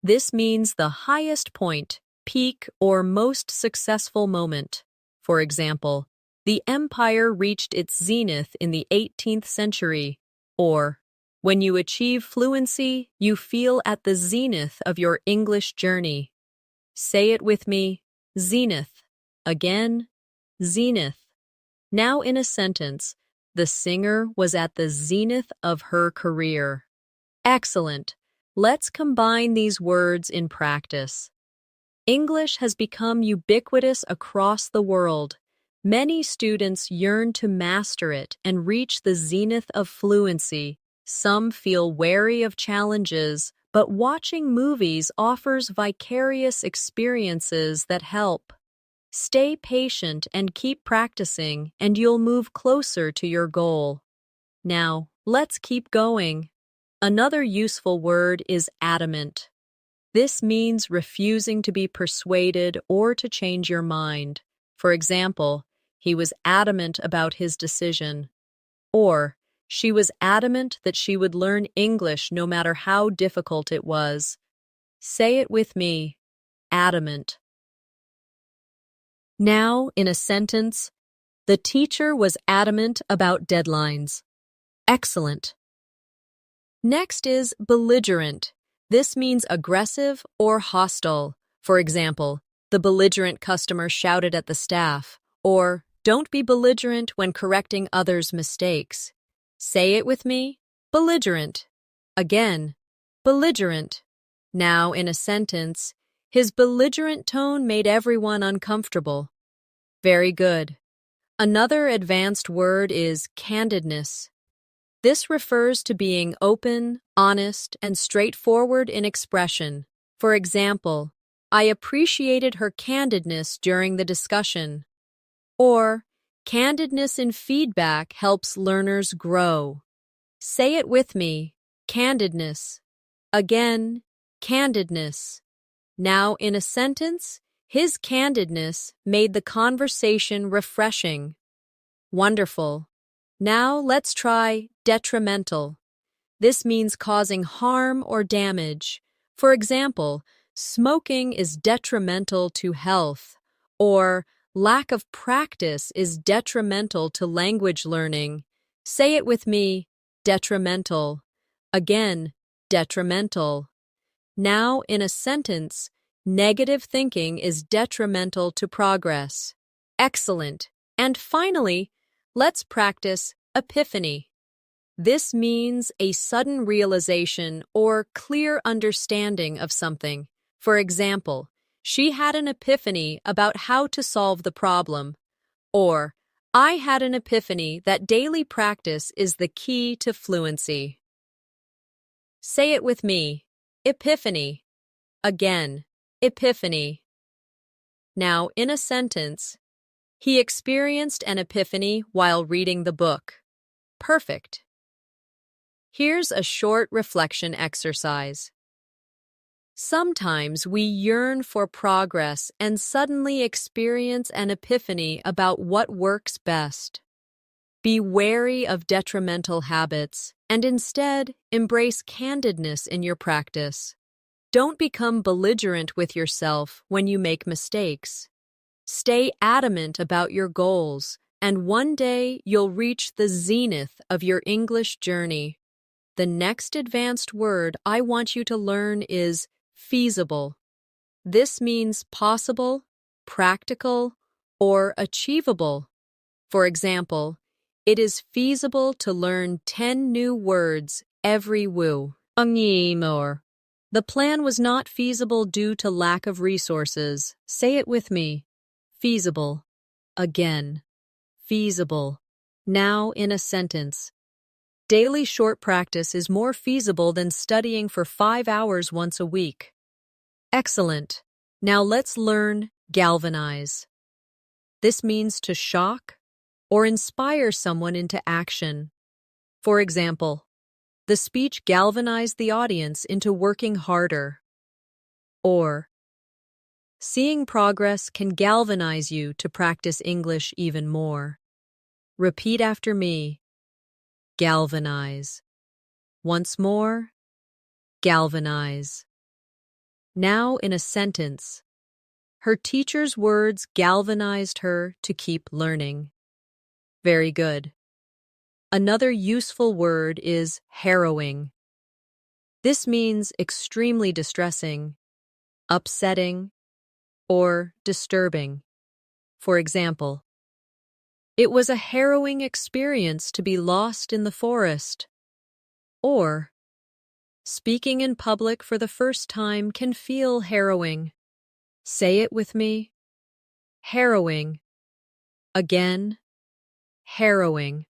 S1: This means the highest point, peak, or most successful moment. For example, the empire reached its zenith in the 18th century, or when you achieve fluency, you feel at the zenith of your English journey. Say it with me. Zenith. Again, zenith. Now, in a sentence, the singer was at the zenith of her career. Excellent. Let's combine these words in practice. English has become ubiquitous across the world. Many students yearn to master it and reach the zenith of fluency. Some feel wary of challenges, but watching movies offers vicarious experiences that help. Stay patient and keep practicing, and you'll move closer to your goal. Now, let's keep going. Another useful word is adamant. This means refusing to be persuaded or to change your mind. For example, he was adamant about his decision. Or, she was adamant that she would learn English no matter how difficult it was. Say it with me. Adamant. Now, in a sentence, the teacher was adamant about deadlines. Excellent. Next is belligerent. This means aggressive or hostile. For example, the belligerent customer shouted at the staff, or don't be belligerent when correcting others' mistakes. Say it with me. Belligerent. Again, belligerent. Now, in a sentence, his belligerent tone made everyone uncomfortable. Very good. Another advanced word is candidness. This refers to being open, honest, and straightforward in expression. For example, I appreciated her candidness during the discussion. Or, candidness in feedback helps learners grow. Say it with me. Candidness. Again, candidness. Now, in a sentence, his candidness made the conversation refreshing. Wonderful. Now let's try detrimental. This means causing harm or damage. For example, smoking is detrimental to health, or lack of practice is detrimental to language learning. Say it with me. Detrimental. Again, detrimental. Now, in a sentence, negative thinking is detrimental to progress. Excellent. And finally, let's practice epiphany. This means a sudden realization or clear understanding of something. For example, she had an epiphany about how to solve the problem. Or, I had an epiphany that daily practice is the key to fluency. Say it with me. Epiphany. Again, epiphany. Now, in a sentence, he experienced an epiphany while reading the book. Perfect. Here's a short reflection exercise. Sometimes we yearn for progress and suddenly experience an epiphany about what works best. Be wary of detrimental habits and instead embrace candidness in your practice. Don't become belligerent with yourself when you make mistakes. Stay adamant about your goals, and one day you'll reach the zenith of your English journey. The next advanced word I want you to learn is feasible. This means possible, practical, or achievable. For example, it is feasible to learn 10 new words every woo. The plan was not feasible due to lack of resources. Say it with me. Feasible. Again. Feasible. Now in a sentence. Daily short practice is more feasible than studying for 5 hours once a week. Excellent. Now let's learn galvanize. This means to shock or inspire someone into action. For example, the speech galvanized the audience into working harder. Or, seeing progress can galvanize you to practice English even more. Repeat after me. Galvanize. Once more, galvanize. Now in a sentence. Her teacher's words galvanized her to keep learning. Very good. Another useful word is harrowing. This means extremely distressing, upsetting, or disturbing. For example, it was a harrowing experience to be lost in the forest. Or, speaking in public for the first time can feel harrowing. Say it with me. Harrowing. Again. Harrowing.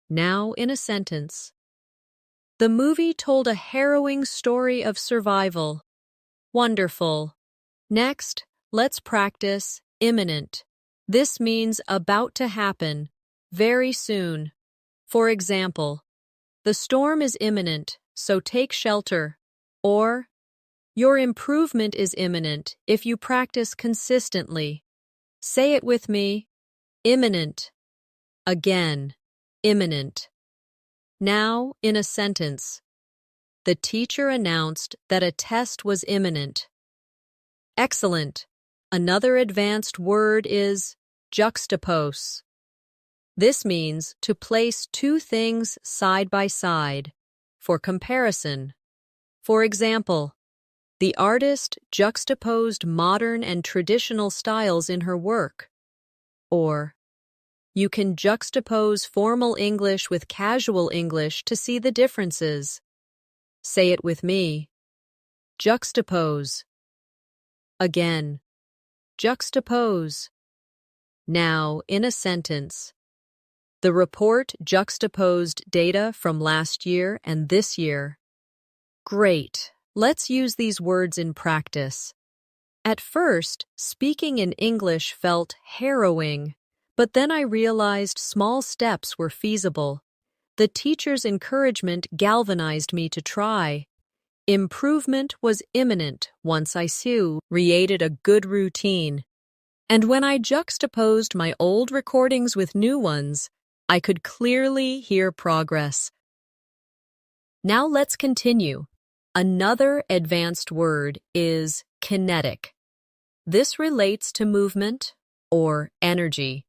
S1: Now in a sentence. The movie told a harrowing story of survival. Wonderful. Next, let's practice imminent. This means about to happen, very soon. For example, the storm is imminent, so take shelter. Or, your improvement is imminent if you practice consistently. Say it with me. Imminent. Again. Imminent. Now, in a sentence. The teacher announced that a test was imminent. Excellent. Another advanced word is juxtapose. This means to place two things side by side for comparison. For example, the artist juxtaposed modern and traditional styles in her work. Or, you can juxtapose formal English with casual English to see the differences. Say it with me. Juxtapose. Again. Juxtapose. Now, in a sentence. The report juxtaposed data from last year and this year. Great. Let's use these words in practice. At first, speaking in English felt harrowing. But then I realized small steps were feasible. The teacher's encouragement galvanized me to try. Improvement was imminent once I created a good routine. And when I juxtaposed my old recordings with new ones, I could clearly hear progress. Now let's continue. Another advanced word is kinetic. This relates to movement or energy.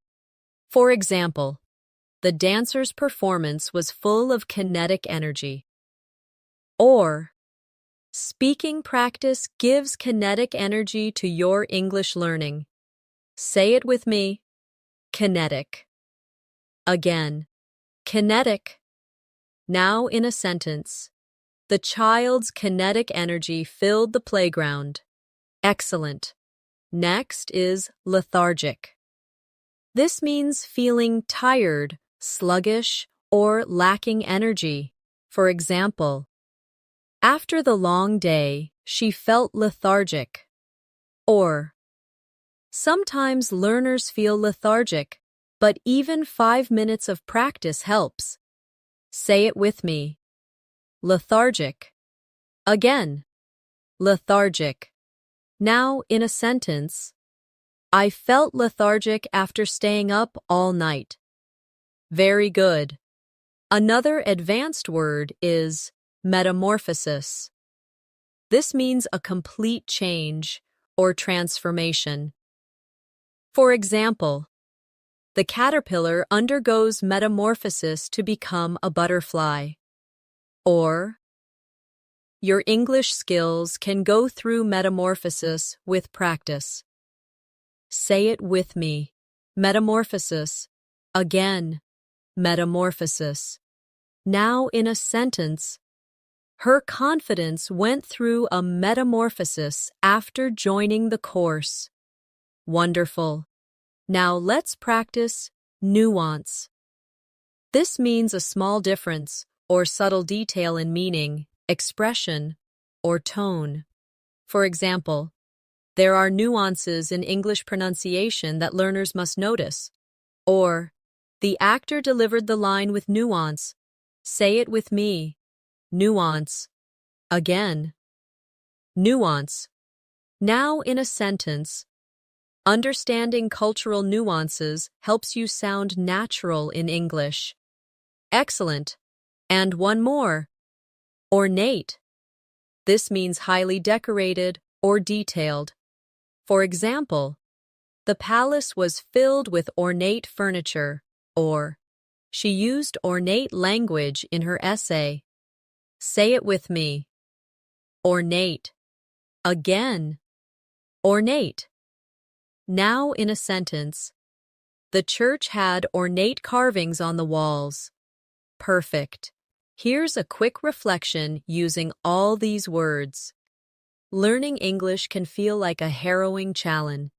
S1: For example, the dancer's performance was full of kinetic energy. Or, speaking practice gives kinetic energy to your English learning. Say it with me. Kinetic. Again. Kinetic. Now in a sentence. The child's kinetic energy filled the playground. Excellent. Next is lethargic. This means feeling tired, sluggish, or lacking energy. For example, after the long day, she felt lethargic. Or, sometimes learners feel lethargic, but even 5 minutes of practice helps. Say it with me. Lethargic. Again. lethargic. Now, in a sentence, I felt lethargic after staying up all night. Very good. Another advanced word is metamorphosis. This means a complete change or transformation. For example, the caterpillar undergoes metamorphosis to become a butterfly. Or, your English skills can go through metamorphosis with practice. Say it with me. Metamorphosis. Again, metamorphosis. Now in a sentence, her confidence went through a metamorphosis after joining the course. Wonderful. Now let's practice nuance. This means a small difference or subtle detail in meaning, expression, or tone. For example, there are nuances in English pronunciation that learners must notice. Or, the actor delivered the line with nuance. Say it with me. Nuance. Again. Nuance. Now in a sentence, understanding cultural nuances helps you sound natural in English. Excellent. And one more. Ornate. This means highly decorated or detailed. For example, the palace was filled with ornate furniture, or she used ornate language in her essay. Say it with me. Ornate. Again. Ornate. Now in a sentence, the church had ornate carvings on the walls. Perfect. Here's a quick reflection using all these words. Learning English can feel like a harrowing challenge.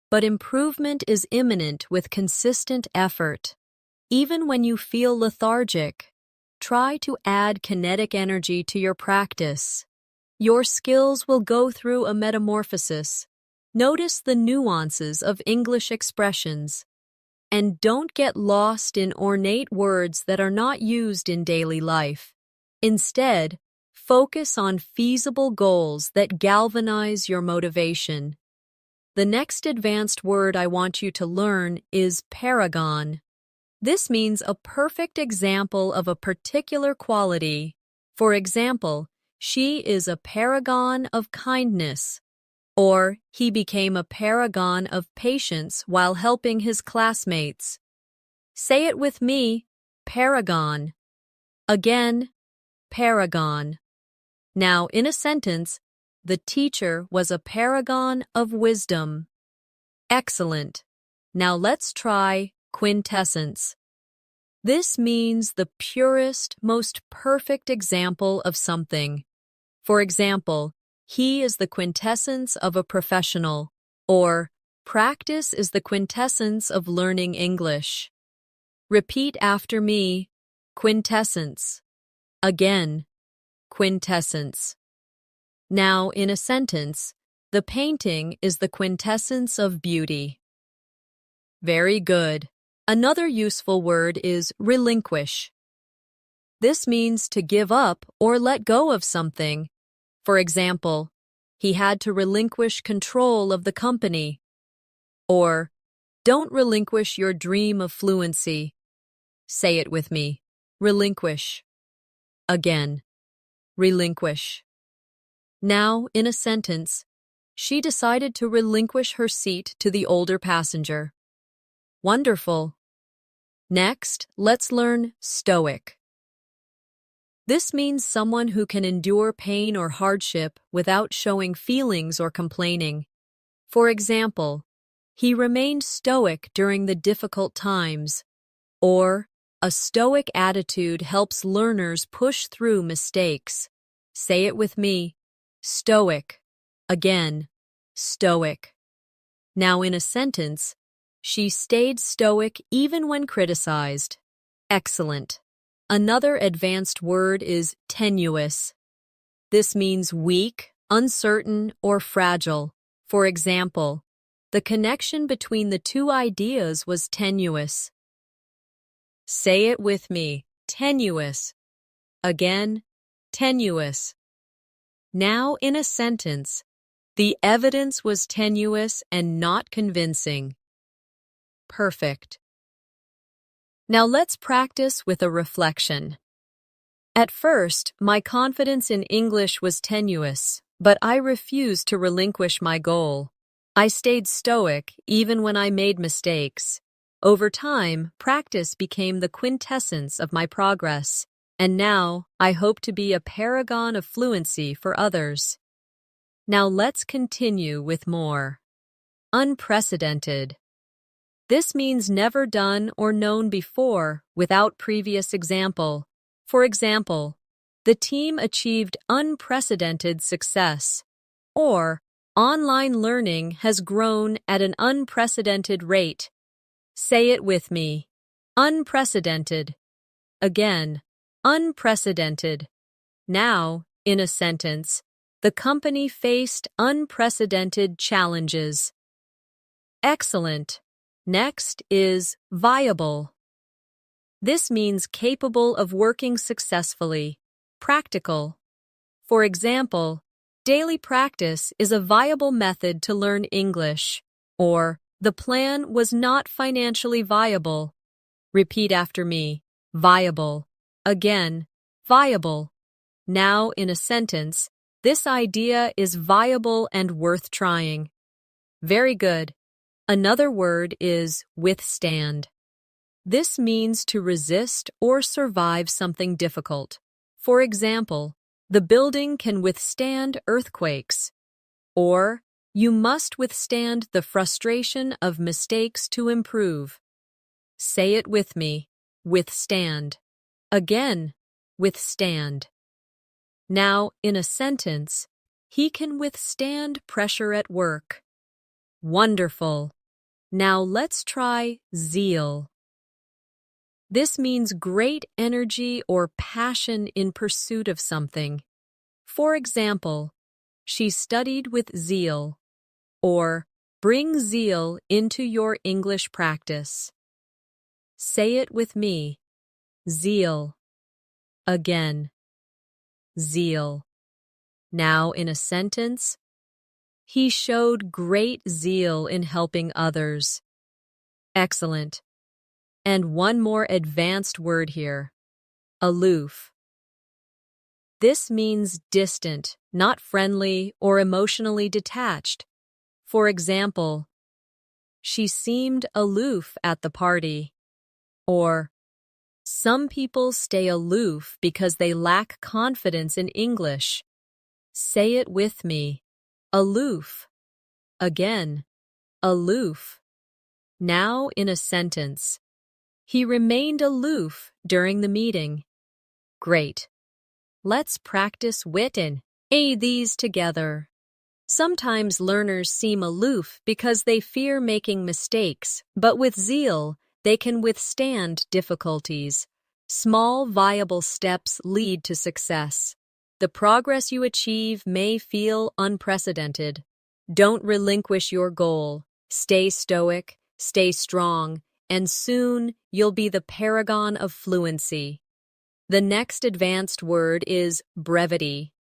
S1: But improvement is imminent with consistent effort. Even when you feel lethargic, try to add kinetic energy to your practice. Your skills will go through a metamorphosis. Notice the nuances of English expressions. And don't get lost in ornate words that are not used in daily life. Instead, focus on feasible goals that galvanize your motivation. The next advanced word I want you to learn is paragon. This means a perfect example of a particular quality. For example, she is a paragon of kindness. Or, he became a paragon of patience while helping his classmates. Say it with me, paragon. Again, paragon. Now, in a sentence, the teacher was a paragon of wisdom. Excellent. Now let's try quintessence. This means the purest, most perfect example of something. For example, he is the quintessence of a professional, or practice is the quintessence of learning English. Repeat after me, quintessence. Again, quintessence. Now, in a sentence, the painting is the quintessence of beauty. Very good. Another useful word is relinquish. This means to give up or let go of something. For example, he had to relinquish control of the company. Or, don't relinquish your dream of fluency. Say it with me. Relinquish. Again. Relinquish. Now, in a sentence, she decided to relinquish her seat to the older passenger. Wonderful. Next, let's learn stoic. This means someone who can endure pain or hardship without showing feelings or complaining. For example, he remained stoic during the difficult times. Or, a stoic attitude helps learners push through mistakes. Say it with me. Stoic. Again, stoic. Now in a sentence, she stayed stoic even when criticized. Excellent. Another advanced word is tenuous. This means weak, uncertain, or fragile. For example, the connection between the two ideas was tenuous. Say it with me. Tenuous. Again, tenuous. Now, in a sentence, the evidence was tenuous and not convincing. Perfect. Now let's practice with a reflection. At first, my confidence in English was tenuous, but I refused to relinquish my goal. I stayed stoic even when I made mistakes. Over time, practice became the quintessence of my progress, and now I hope to be a paragon of fluency for others. Now let's continue with more. Unprecedented. This means never done or known before without previous example. For example, the team achieved unprecedented success, or online learning has grown at an unprecedented rate. Say it with me. Unprecedented. Again, unprecedented. Now, in a sentence, the company faced unprecedented challenges. Excellent. Next is viable. This means capable of working successfully, practical. For example, daily practice is a viable method to learn English, or the plan was not financially viable. Repeat after me. Viable. Again, viable. Now, in a sentence, this idea is viable and worth trying. Very good. Another word is withstand. This means to resist or survive something difficult. For example, the building can withstand earthquakes. Or, you must withstand the frustration of mistakes to improve. Say it with me. Withstand. Again, withstand. Now, in a sentence, he can withstand pressure at work. Wonderful. Now let's try zeal. This means great energy or passion in pursuit of something. For example, she studied with zeal, or bring zeal into your English practice. Say it with me. Zeal. Again. Zeal. Now in a sentence, he showed great zeal in helping others. Excellent. And one more advanced word here. Aloof. This means distant, not friendly or emotionally detached. For example, she seemed aloof at the party. Or, some people stay aloof because they lack confidence in English. Say it with me. Aloof. Again, aloof. Now in a sentence. He remained aloof during the meeting. Great. Let's practice wit and aid these together. Sometimes learners seem aloof because they fear making mistakes, but with zeal, they can withstand difficulties. Small, viable steps lead to success. The progress you achieve may feel unprecedented. Don't relinquish your goal. Stay stoic, stay strong, and soon you'll be the paragon of fluency. The next advanced word is brevity.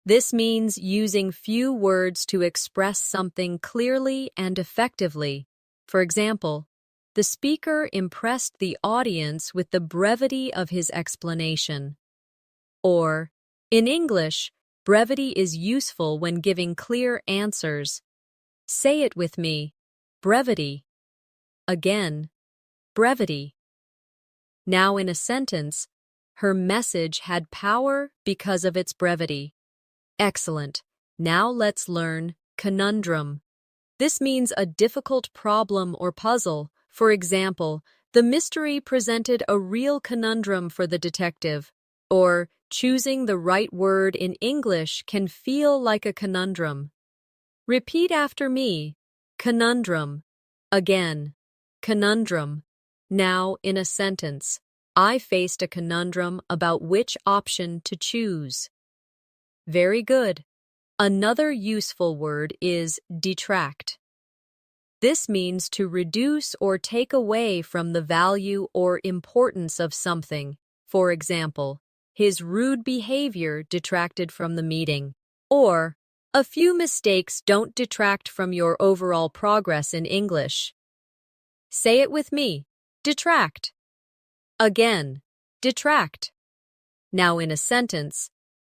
S1: This means using few words to express something clearly and effectively. For example, the speaker impressed the audience with the brevity of his explanation. Or, in English, brevity is useful when giving clear answers. Say it with me. Brevity. Again, brevity. Now in a sentence, her message had power because of its brevity. Excellent. Now let's learn conundrum. This means a difficult problem or puzzle. For example, the mystery presented a real conundrum for the detective. Or, choosing the right word in English can feel like a conundrum. Repeat after me. Conundrum. Again. Conundrum. Now in a sentence. I faced a conundrum about which option to choose. Very good. Another useful word is detract. This means to reduce or take away from the value or importance of something. For example, his rude behavior detracted from the meeting. Or, a few mistakes don't detract from your overall progress in English. Say it with me. Detract. Again. Detract. Now in a sentence,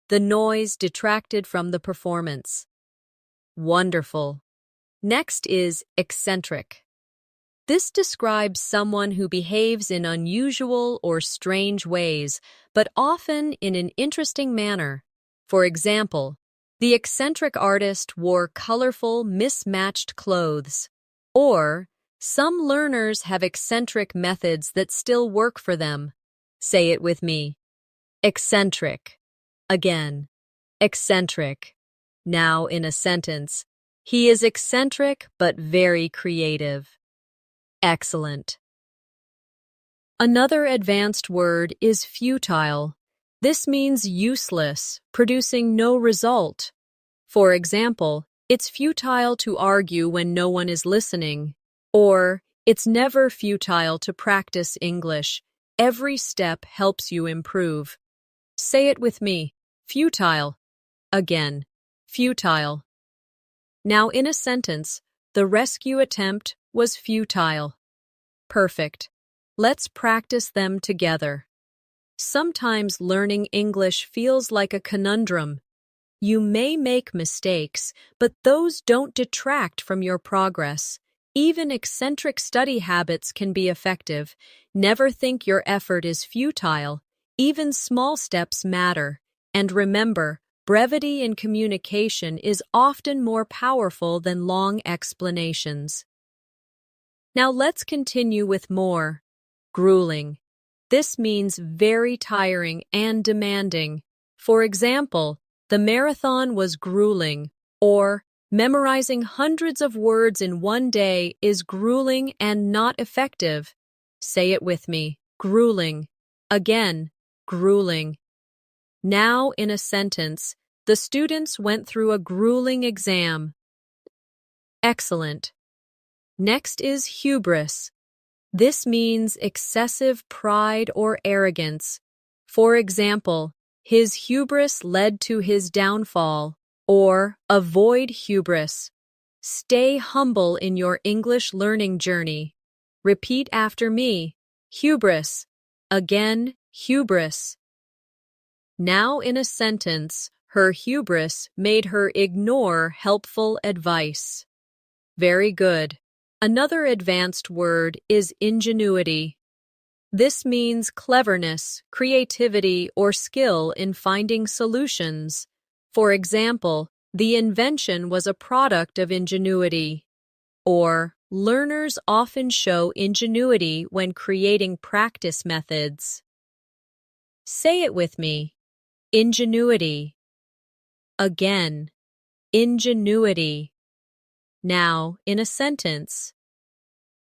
S1: the noise detracted from the performance. Wonderful. Next is eccentric. This describes someone who behaves in unusual or strange ways, but often in an interesting manner. For example, the eccentric artist wore colorful, mismatched clothes. Or, some learners have eccentric methods that still work for them. Say it with me. Eccentric. Again. Eccentric. Now in a sentence, he is eccentric but very creative. Excellent. Another advanced word is futile. This means useless, producing no result. For example, it's futile to argue when no one is listening. Or, it's never futile to practice English. Every step helps you improve. Say it with me. Futile. Again. Futile. Now in a sentence, the rescue attempt was futile. Perfect. Let's practice them together. Sometimes learning English feels like a conundrum. You may make mistakes, but those don't detract from your progress. Even eccentric study habits can be effective. Never think your effort is futile. Even small steps matter. And remember, brevity in communication is often more powerful than long explanations. Now let's continue with more. Grueling. This means very tiring and demanding. For example, the marathon was grueling, or memorizing hundreds of words in one day is grueling and not effective. Say it with me. Grueling. Again. Grueling. Now in a sentence, the students went through a grueling exam. Excellent. Next is hubris. This means excessive pride or arrogance. For example, his hubris led to his downfall. Or, avoid hubris. Stay humble in your English learning journey. Repeat after me. Hubris. Again, hubris. Now in a sentence, her hubris made her ignore helpful advice. Very good. Another advanced word is ingenuity. This means cleverness, creativity, or skill in finding solutions. For example, the invention was a product of ingenuity. Or, learners often show ingenuity when creating practice methods. Say it with me. Ingenuity. Again. Ingenuity. Now, in a sentence.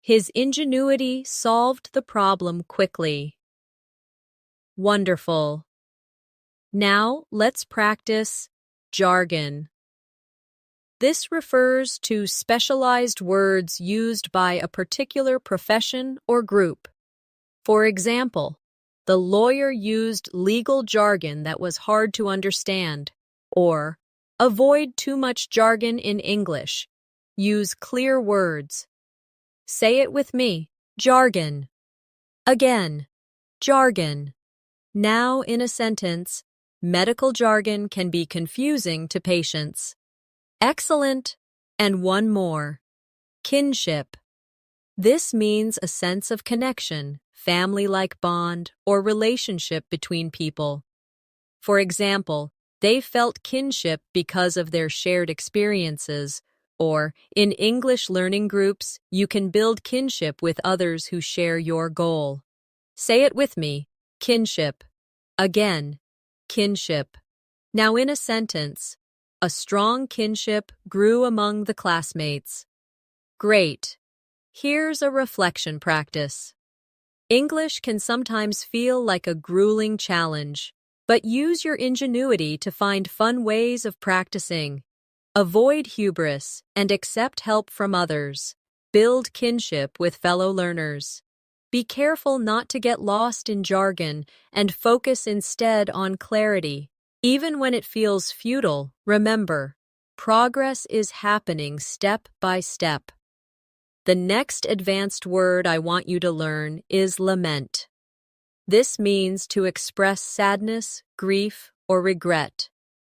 S1: His ingenuity solved the problem quickly. Wonderful. Now, let's practice jargon. This refers to specialized words used by a particular profession or group. For example, the lawyer used legal jargon that was hard to understand. Or, avoid too much jargon in English. Use clear words. Say it with me. Jargon. Again. Jargon. Now in a sentence, medical jargon can be confusing to patients. Excellent. And one more. Kinship. This means a sense of connection, family-like bond, or relationship between people. For example, they felt kinship because of their shared experiences. Or, in English learning groups, you can build kinship with others who share your goal. Say it with me. Kinship. Again. Kinship. Now in a sentence, a strong kinship grew among the classmates. Great. Here's a reflection practice. English can sometimes feel like a grueling challenge, but use your ingenuity to find fun ways of practicing. Avoid hubris and accept help from others. Build kinship with fellow learners. Be careful not to get lost in jargon and focus instead on clarity. Even when it feels futile, remember, progress is happening step by step. The next advanced word I want you to learn is lament. This means to express sadness, grief, or regret.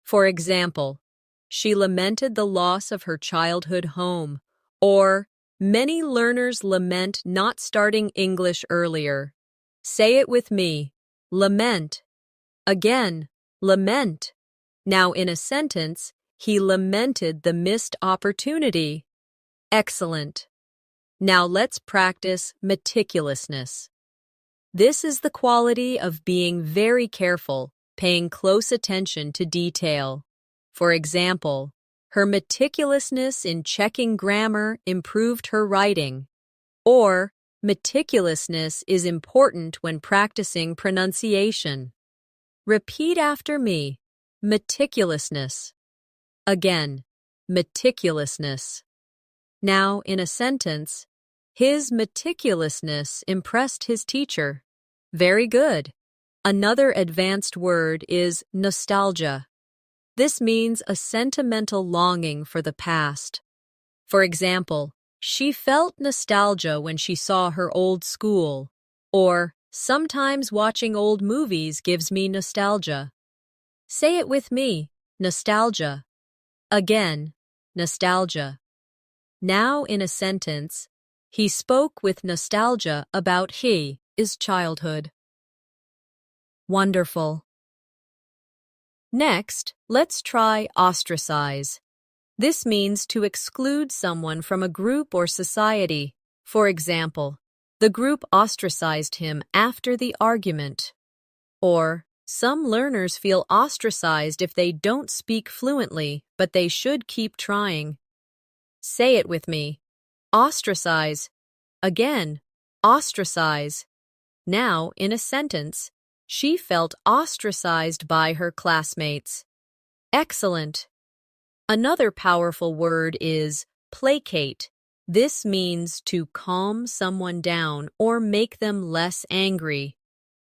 S1: For example, she lamented the loss of her childhood home, or many learners lament not starting English earlier. Say it with me. Lament. Again, lament. Now in a sentence, he lamented the missed opportunity. Excellent. Now let's practice meticulousness. This is the quality of being very careful, paying close attention to detail. For example, her meticulousness in checking grammar improved her writing. Or, meticulousness is important when practicing pronunciation. Repeat after me. Meticulousness. Again, meticulousness. Now, in a sentence, his meticulousness impressed his teacher. Very good. Another advanced word is nostalgia. This means a sentimental longing for the past. For example, she felt nostalgia when she saw her old school. Or, sometimes watching old movies gives me nostalgia. Say it with me. Nostalgia. Again, nostalgia. Now in a sentence, he spoke with nostalgia about his childhood. Wonderful. Next, let's try ostracize. This means to exclude someone from a group or society. For example, the group ostracized him after the argument. Or, some learners feel ostracized if they don't speak fluently, but they should keep trying. Say it with me. Ostracize. Again, ostracize. Now, in a sentence, she felt ostracized by her classmates. Excellent. Another powerful word is placate. This means to calm someone down or make them less angry.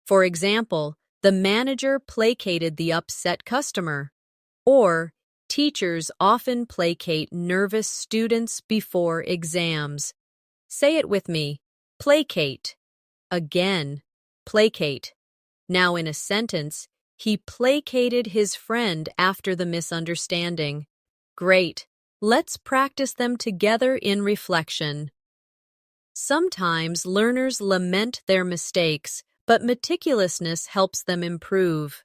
S1: For example, the manager placated the upset customer. Or, teachers often placate nervous students before exams. Say it with me. Placate. Again, placate. Now in a sentence, he placated his friend after the misunderstanding. Great. Let's practice them together in reflection. Sometimes learners lament their mistakes, but meticulousness helps them improve.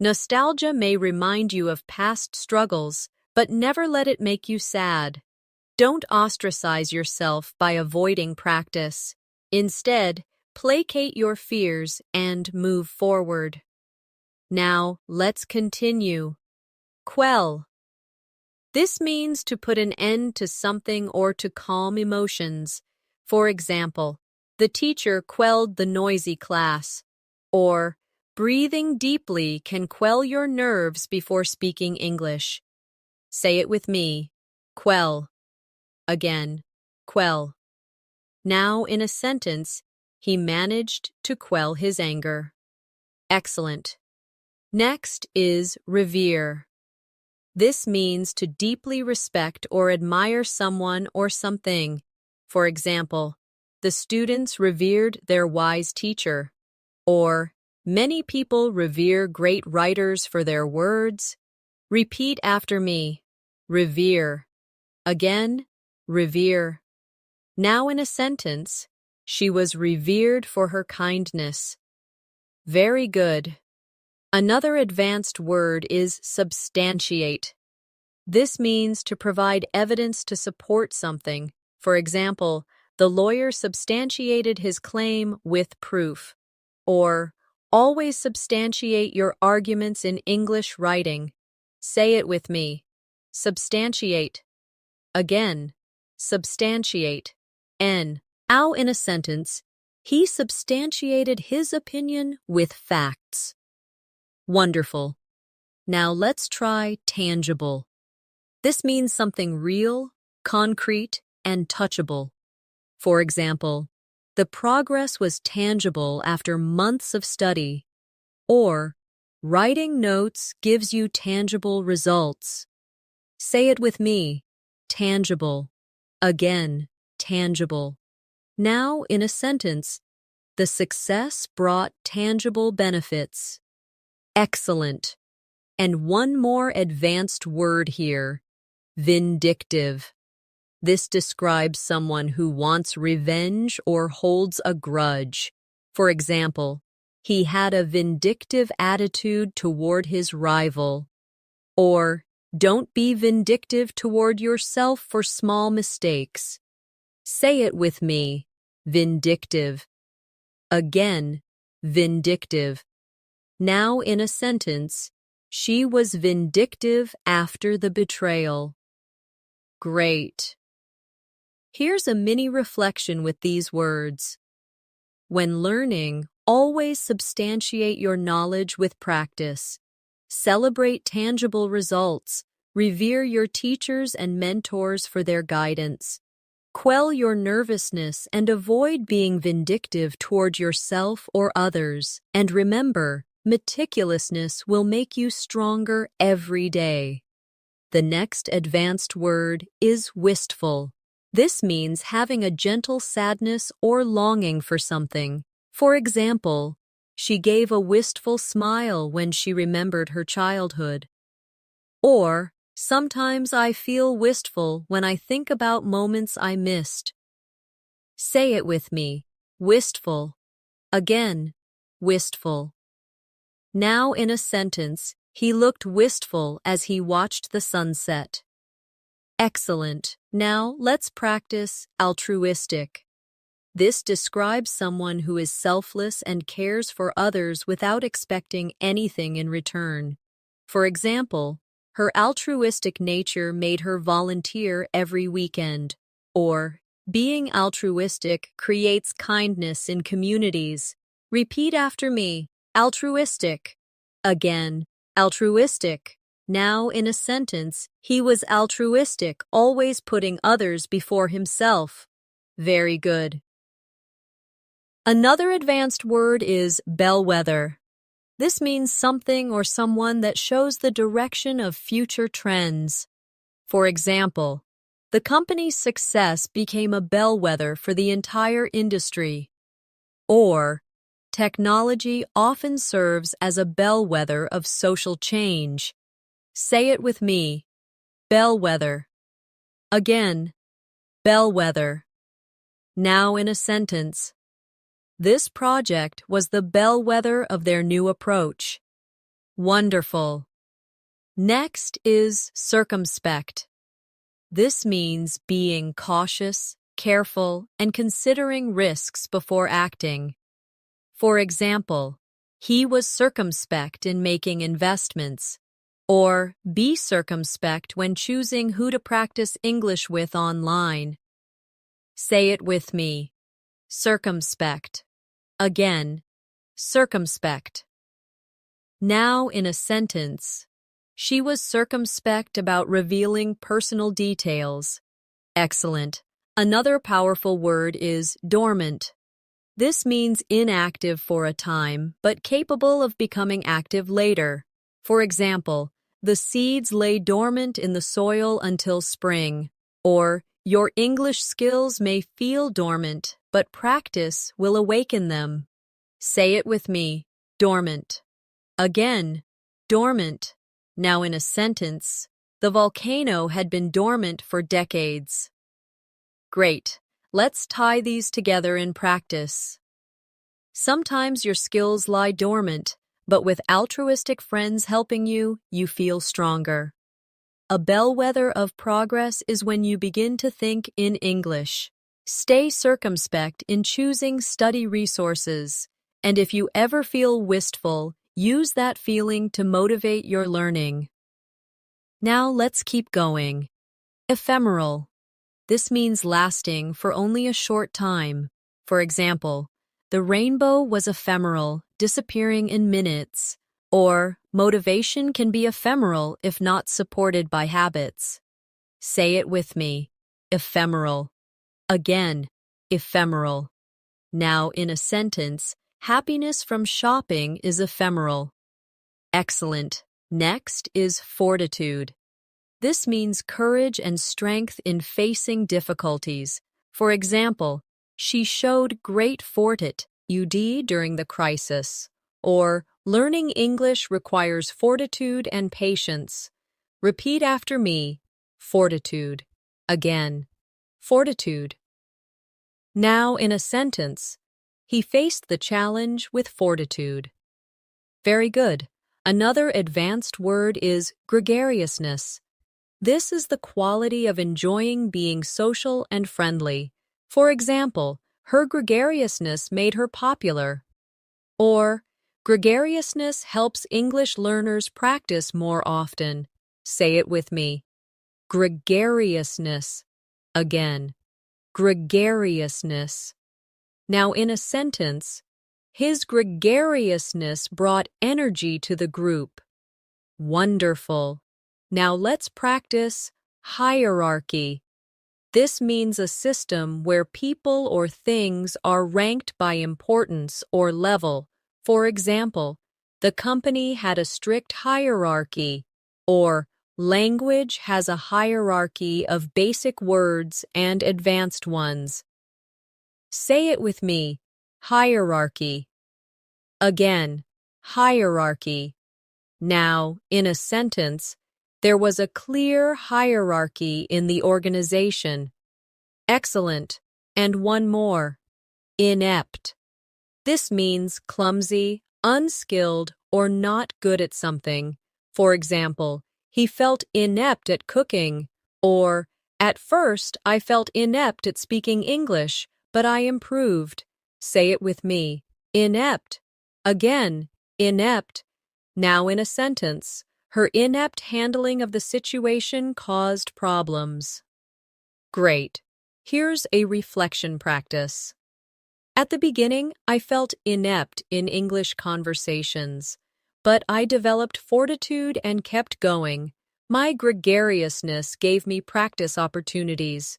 S1: Nostalgia may remind you of past struggles, but never let it make you sad. Don't ostracize yourself by avoiding practice. Instead, placate your fears and move forward. Now, let's continue. Quell. This means to put an end to something or to calm emotions. For example, the teacher quelled the noisy class. Or, breathing deeply can quell your nerves before speaking English. Say it with me. Quell. Again, quell. Now, in a sentence, he managed to quell his anger. Excellent. Next is revere. This means to deeply respect or admire someone or something. For example, the students revered their wise teacher. Or, many people revere great writers for their words. Repeat after me. Revere. Again, revere. Now in a sentence, she was revered for her kindness. Very good. Another advanced word is substantiate. This means to provide evidence to support something. For example, the lawyer substantiated his claim with proof. Or, always substantiate your arguments in English writing. Say it with me. Substantiate. Again, substantiate. Now in a sentence, he substantiated his opinion with facts. Wonderful. Now let's try tangible. This means something real, concrete, and touchable. For example, the progress was tangible after months of study. Or, Writing notes gives you tangible results. Say it with me. Tangible. Again, tangible. Now, in a sentence, the success brought tangible benefits. Excellent. And one more advanced word here. Vindictive. This describes someone who wants revenge or holds a grudge. For example, he had a vindictive attitude toward his rival. Or, don't be vindictive toward yourself for small mistakes. Say it with me. Vindictive. Again, vindictive. Now in a sentence, she was vindictive after the betrayal. Great. Here's a mini reflection with these words. When learning, always substantiate your knowledge with practice. Celebrate tangible results. Revere your teachers and mentors for their guidance. Quell your nervousness and avoid being vindictive toward yourself or others. And remember, meticulousness will make you stronger every day. The next advanced word is wistful. This means having a gentle sadness or longing for something. For example, she gave a wistful smile when she remembered her childhood. Or, sometimes I feel wistful when I think about moments I missed. Say it with me. Wistful. Again, wistful. Now in a sentence, he looked wistful as he watched the sunset. Excellent. Now let's practice altruistic. This describes someone who is selfless and cares for others without expecting anything in return. For example, her altruistic nature made her volunteer every weekend. Or, being altruistic creates kindness in communities. Repeat after me. Altruistic. Again, altruistic. Now in a sentence, he was altruistic, always putting others before himself. Very good. Another advanced word is bellwether. This means something or someone that shows the direction of future trends. For example, the company's success became a bellwether for the entire industry. Or, technology often serves as a bellwether of social change. Say it with me. Bellwether. Again, bellwether. Now in a sentence. This project was the bellwether of their new approach. Wonderful. Next is circumspect. This means being cautious, careful, and considering risks before acting. For example, he was circumspect in making investments. Or, be circumspect when choosing who to practice English with online. Say it with me. Circumspect. Again, circumspect. Now in a sentence, she was circumspect about revealing personal details. Excellent. Another powerful word is dormant. This means inactive for a time, but capable of becoming active later. For example, the seeds lay dormant in the soil until spring. Or, your English skills may feel dormant, but practice will awaken them. Say it with me. Dormant. Again, dormant. Now in a sentence, the volcano had been dormant for decades. Great. Let's tie these together in practice. Sometimes your skills lie dormant, but with altruistic friends helping you, you feel stronger. A bellwether of progress is when you begin to think in English. Stay circumspect in choosing study resources, and if you ever feel wistful, use that feeling to motivate your learning. Now let's keep going. Ephemeral. This means lasting for only a short time. For example, the rainbow was ephemeral, disappearing in minutes. Or, motivation can be ephemeral if not supported by habits. Say it with me. Ephemeral. Again, ephemeral. Now in a sentence, happiness from shopping is ephemeral. Excellent. Next is fortitude. This means courage and strength in facing difficulties. For example, she showed great fortitude during the crisis. Or, learning English requires fortitude and patience. Repeat after me. Fortitude. Again. Fortitude. Now, in a sentence, he faced the challenge with fortitude. Very good. Another advanced word is gregariousness. This is the quality of enjoying being social and friendly. For example, her gregariousness made her popular. Or, gregariousness helps English learners practice more often. Say it with me. Gregariousness. Again. Gregariousness. Now, in a sentence, his gregariousness brought energy to the group. Wonderful. Now let's practice hierarchy. This means a system where people or things are ranked by importance or level. For example, the company had a strict hierarchy, or language has a hierarchy of basic words and advanced ones. Say it with me. Hierarchy. Again, hierarchy. Now, in a sentence, there was a clear hierarchy in the organization. Excellent. And one more. Inept. This means clumsy, unskilled, or not good at something. For example, he felt inept at cooking, or, at first I felt inept at speaking English, but I improved. Say it with me. Inept. Again, inept. Now in a sentence, her inept handling of the situation caused problems. Great. Here's a reflection practice. At the beginning, I felt inept in English conversations, but I developed fortitude and kept going. My gregariousness gave me practice opportunities.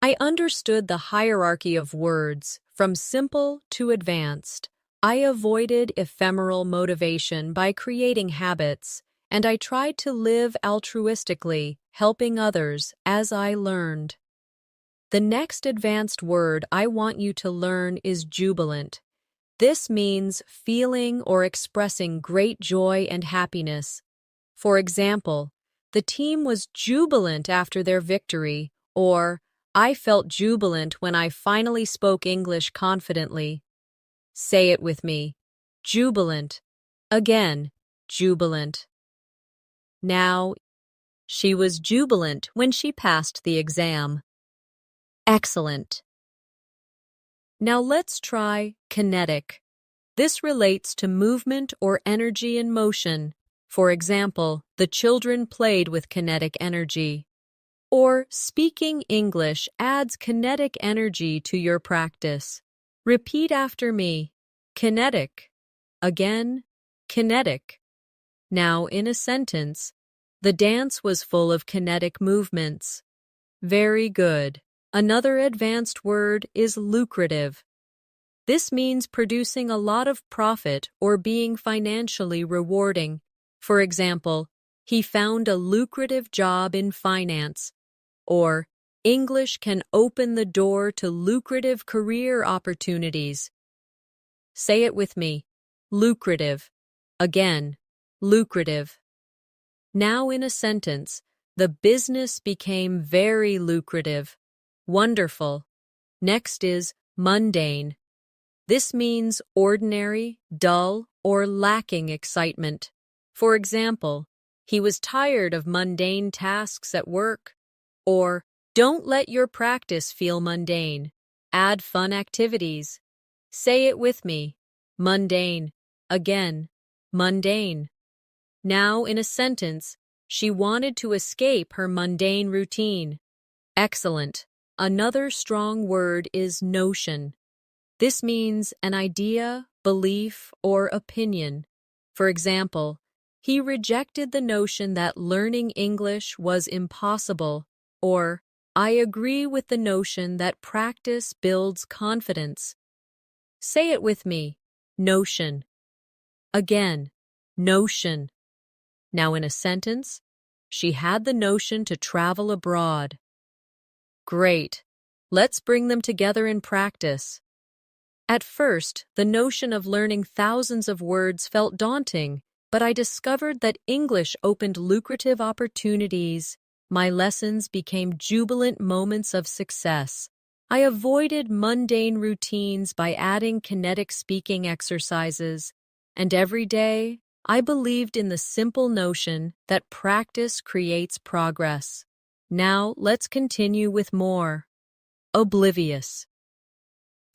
S1: I understood the hierarchy of words, from simple to advanced. I avoided ephemeral motivation by creating habits, and I tried to live altruistically, helping others as I learned. The next advanced word I want you to learn is jubilant. This means feeling or expressing great joy and happiness. For example, the team was jubilant after their victory, or I felt jubilant when I finally spoke English confidently. Say it with me. Jubilant. Again, jubilant. Now, she was jubilant when she passed the exam. Excellent. Now let's try kinetic. This relates to movement or energy in motion. For example, the children played with kinetic energy. Or speaking English adds kinetic energy to your practice. Repeat after me. Kinetic. Again, kinetic. Now, in a sentence, the dance was full of kinetic movements. Very good. Another advanced word is lucrative. This means producing a lot of profit or being financially rewarding. For example, he found a lucrative job in finance. Or, English can open the door to lucrative career opportunities. Say it with me. Lucrative. Again, lucrative. Now in a sentence, the business became very lucrative. Wonderful. Next is mundane. This means ordinary, dull, or lacking excitement. For example, he was tired of mundane tasks at work. Or, don't let your practice feel mundane. Add fun activities. Say it with me. Mundane. Again, mundane. Now, in a sentence, she wanted to escape her mundane routine. Excellent. Another strong word is notion. This means an idea, belief, or opinion. For example, he rejected the notion that learning English was impossible. Or, I agree with the notion that practice builds confidence. Say it with me. Notion. Again, notion. Now in a sentence, she had the notion to travel abroad. Great. Let's bring them together in practice. At first, the notion of learning thousands of words felt daunting, but I discovered that English opened lucrative opportunities. My lessons became jubilant moments of success. I avoided mundane routines by adding kinetic speaking exercises, and every day, I believed in the simple notion that practice creates progress. Now, let's continue with more. Oblivious.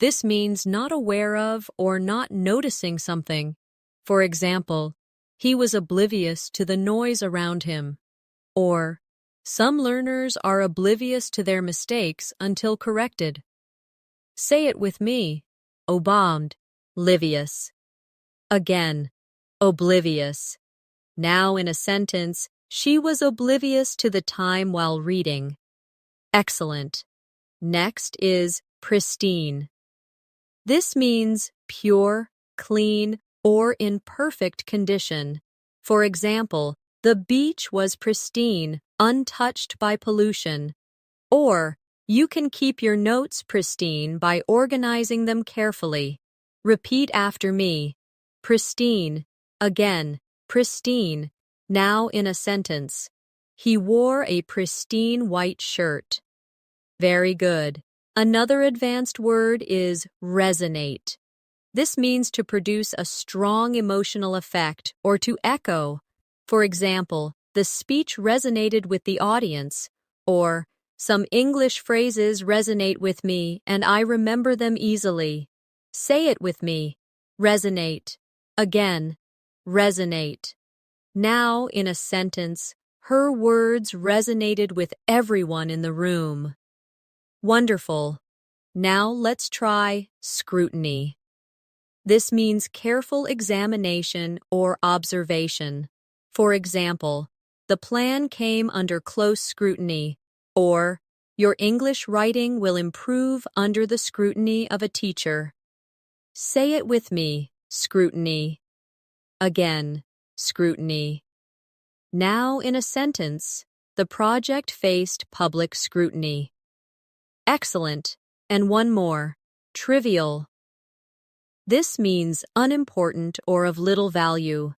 S1: This means not aware of or not noticing something. For example, he was oblivious to the noise around him. Or, some learners are oblivious to their mistakes until corrected. Say it with me. Oblivious. Again, oblivious. Now in a sentence, she was oblivious to the time while reading. Excellent. Next is pristine. This means pure, clean, or in perfect condition. For example, the beach was pristine, untouched by pollution. Or, you can keep your notes pristine by organizing them carefully. Repeat after me. Pristine. Again, pristine. Now in a sentence. He wore a pristine white shirt. Very good. Another advanced word is resonate. This means to produce a strong emotional effect or to echo. For example, the speech resonated with the audience, or some English phrases resonate with me and I remember them easily. Say it with me. Resonate. Again, resonate. Now, in a sentence, her words resonated with everyone in the room. Wonderful. Now let's try scrutiny. This means careful examination or observation. For example, the plan came under close scrutiny, or your English writing will improve under the scrutiny of a teacher. Say it with me, scrutiny. Again, scrutiny. Now in a sentence, the project faced public scrutiny. Excellent. And one more. Trivial. This means unimportant or of little value.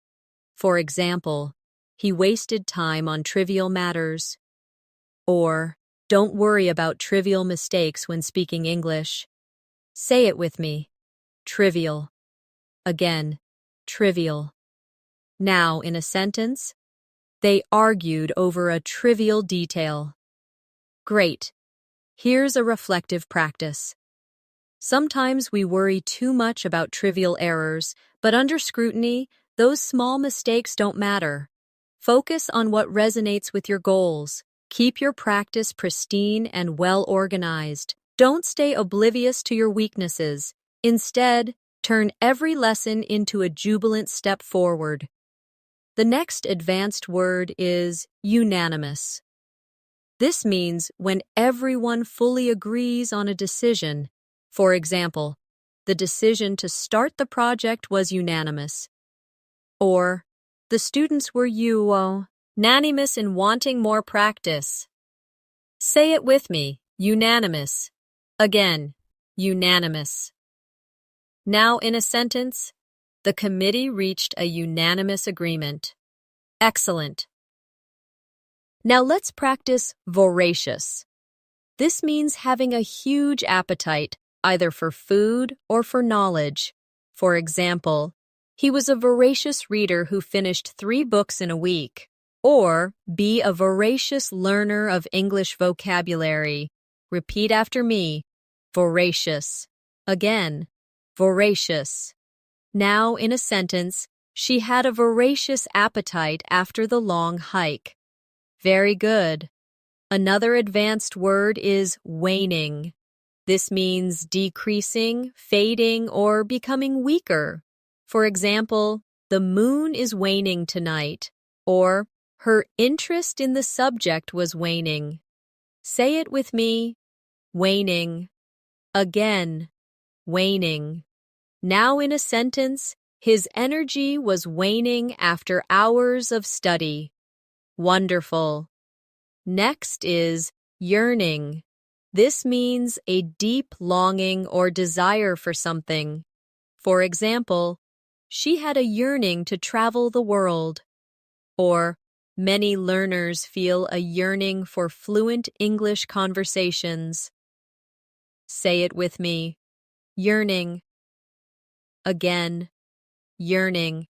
S1: For example, he wasted time on trivial matters. Or, don't worry about trivial mistakes when speaking English. Say it with me. Trivial. Again, trivial. Now, in a sentence, they argued over a trivial detail. Great. Here's a reflective practice. Sometimes we worry too much about trivial errors, but under scrutiny, those small mistakes don't matter. Focus on what resonates with your goals. Keep your practice pristine and well-organized. Don't stay oblivious to your weaknesses. Instead, turn every lesson into a jubilant step forward. The next advanced word is unanimous. This means when everyone fully agrees on a decision. For example, the decision to start the project was unanimous. Or, the students were unanimous in wanting more practice. Say it with me, unanimous. Again, unanimous. Now in a sentence, the committee reached a unanimous agreement. Excellent. Now let's practice voracious. This means having a huge appetite, either for food or for knowledge. For example, he was a voracious reader who finished 3 books in a week. Or, be a voracious learner of English vocabulary. Repeat after me. Voracious. Again, voracious. Now, in a sentence, she had a voracious appetite after the long hike. Very good. Another advanced word is waning. This means decreasing, fading, or becoming weaker. For example, the moon is waning tonight, or her interest in the subject was waning. Say it with me. Waning. Again. Waning. Now in a sentence, His energy was waning after hours of study. Wonderful. Next is yearning. This means a deep longing or desire for something. For example, she had a yearning to travel the world. Or, many learners feel a yearning for fluent English conversations. Say it with me. Yearning. Again. Yearning.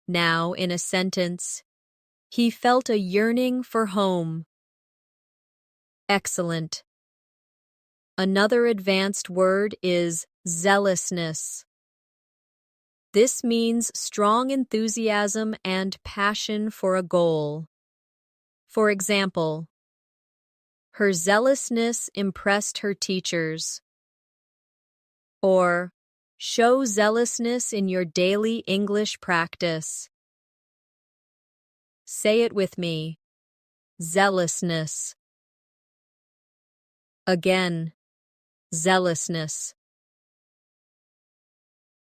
S1: Now in a sentence. He felt a yearning for home. Excellent. Another advanced word is zealousness. This means strong enthusiasm and passion for a goal. For example, her zealousness impressed her teachers. Or, show zealousness in your daily English practice. Say it with me. Zealousness. Again. Zealousness.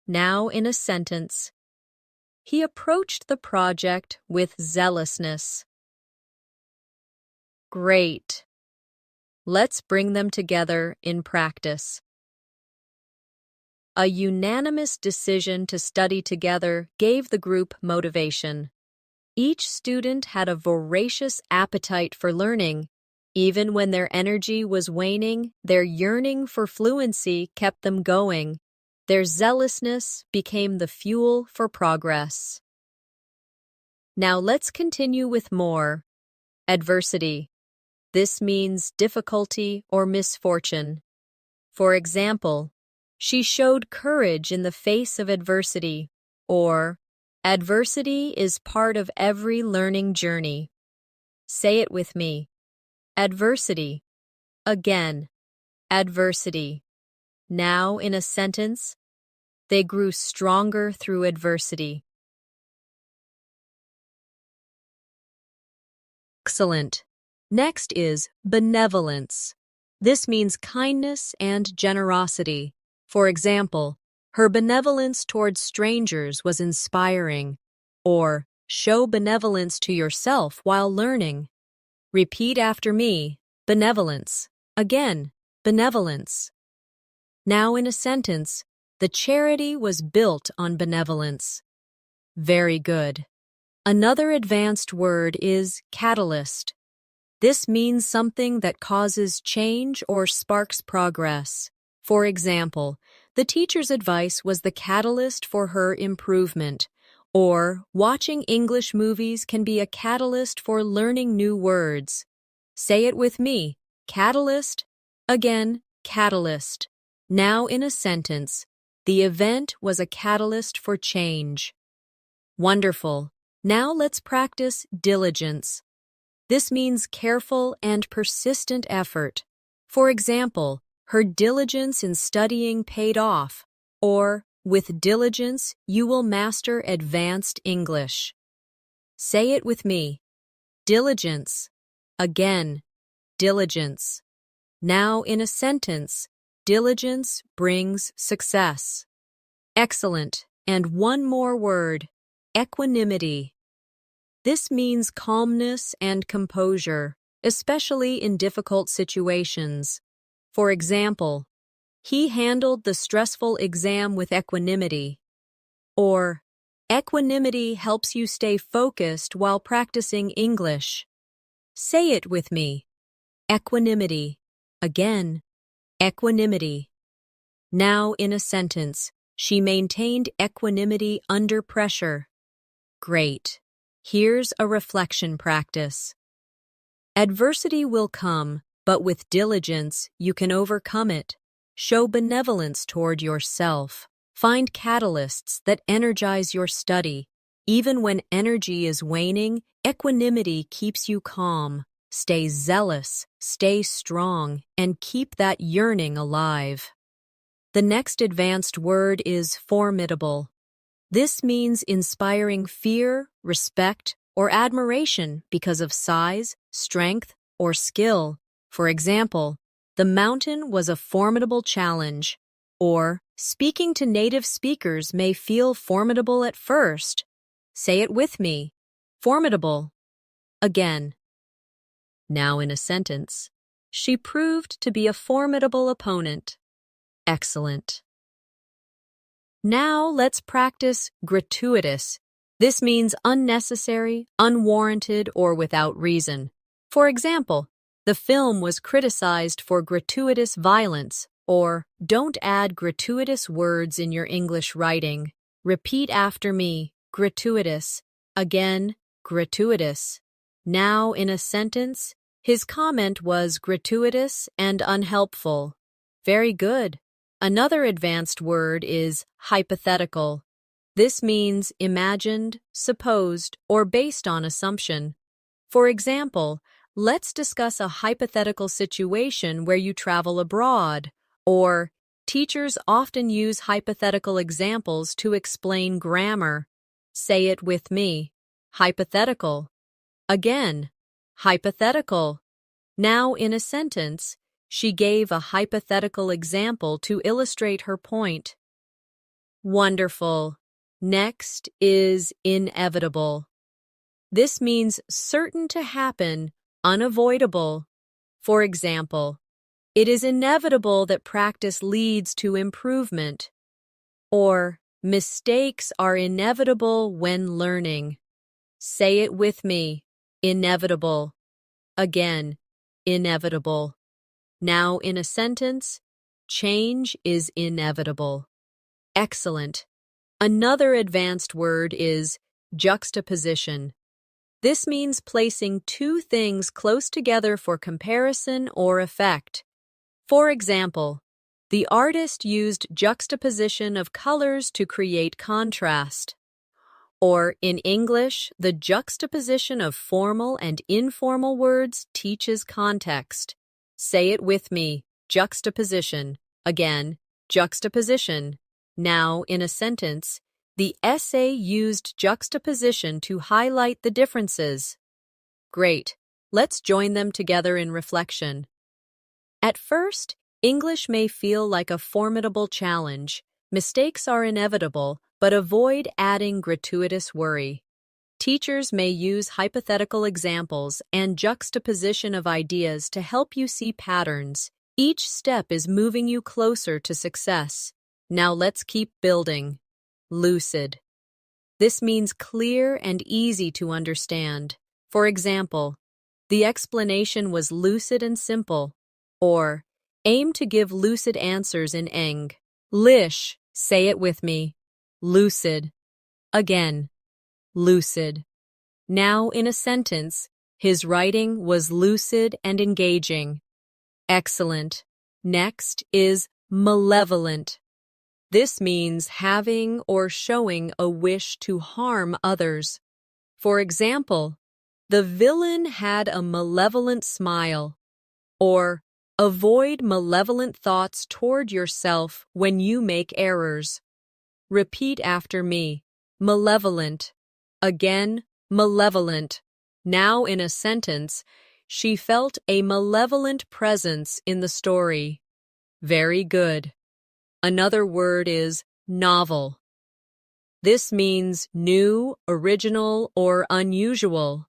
S1: Now in a sentence. He approached the project with zealousness. Great. Let's bring them together in practice. A unanimous decision to study together gave the group motivation. Each student had a voracious appetite for learning. Even when their energy was waning, their yearning for fluency kept them going. Their zealousness became the fuel for progress. Now let's continue with more. Adversity. This means difficulty or misfortune. For example, she showed courage in the face of adversity, or adversity is part of every learning journey. Say it with me. Adversity. Again. Adversity. Now in a sentence. They grew stronger through adversity. Excellent. Next is benevolence. This means kindness and generosity. For example, her benevolence towards strangers was inspiring. Or, show benevolence to yourself while learning. Repeat after me. Benevolence. Again, benevolence. Now in a sentence, the charity was built on benevolence. Very good. Another advanced word is catalyst. This means something that causes change or sparks progress. For example, the teacher's advice was the catalyst for her improvement. Or, watching English movies can be a catalyst for learning new words. Say it with me. Catalyst. Again, catalyst. Now in a sentence. The event was a catalyst for change. Wonderful. Now let's practice diligence. This means careful and persistent effort. For example, her diligence in studying paid off. Or, with diligence, you will master advanced English. Say it with me. Diligence. Again, diligence. Now in a sentence, diligence brings success. Excellent. And one more word, equanimity. This means calmness and composure, especially in difficult situations. For example, he handled the stressful exam with equanimity. Or, equanimity helps you stay focused while practicing English. Say it with me. Equanimity. Again, equanimity. Now in a sentence, she maintained equanimity under pressure. Great. Here's a reflection practice. Adversity will come, but with diligence, you can overcome it. Show benevolence toward yourself. Find catalysts that energize your study. Even when energy is waning, equanimity keeps you calm. Stay zealous, stay strong, and keep that yearning alive. The next advanced word is formidable. This means inspiring fear, respect, or admiration because of size, strength, or skill. For example, the mountain was a formidable challenge. Or, Speaking to native speakers may feel formidable at first. Say it with me. Formidable. Again. Now in a sentence. She proved to be a formidable opponent. Excellent. Now let's practice gratuitous. This means unnecessary, unwarranted, or without reason. For example, the film was criticized for gratuitous violence, or don't add gratuitous words in your English writing. Repeat after me, gratuitous. Again, gratuitous. Now in a sentence, his comment was gratuitous and unhelpful. Very good. Another advanced word is hypothetical. This means imagined, supposed, or based on assumption. For example, let's discuss a hypothetical situation where you travel abroad, or teachers often use hypothetical examples to explain grammar. Say it with me. Hypothetical. Again, hypothetical. Now in a sentence, she gave a hypothetical example to illustrate her point. Wonderful. Next is inevitable. This means certain to happen, unavoidable. For example, it is inevitable that practice leads to improvement. Or, mistakes are inevitable when learning. Say it with me. Inevitable. Again, inevitable. Now in a sentence, change is inevitable. Excellent. Another advanced word is juxtaposition. This means placing two things close together for comparison or effect. For example, the artist used juxtaposition of colors to create contrast. Or in English, the juxtaposition of formal and informal words teaches context. Say it with me, juxtaposition. Again, juxtaposition. Now, in a sentence, the essay used juxtaposition to highlight the differences. Great. Let's join them together in reflection. At first, English may feel like a formidable challenge. Mistakes are inevitable, but avoid adding gratuitous worry. Teachers may use hypothetical examples and juxtaposition of ideas to help you see patterns. Each step is moving you closer to success. Now let's keep building. Lucid. This means clear and easy to understand. For example, the explanation was lucid and simple. Or, aim to give lucid answers in Eng. Lish. Say it with me. Lucid. Again. Lucid. Now in a sentence, his writing was lucid and engaging. Excellent. Next is malevolent. This means having or showing a wish to harm others. For example, the villain had a malevolent smile. Or, avoid malevolent thoughts toward yourself when you make errors. Repeat after me. Malevolent. Again, malevolent. Now in a sentence, she felt a malevolent presence in the story. Very good. Another word is novel. This means new, original, or unusual.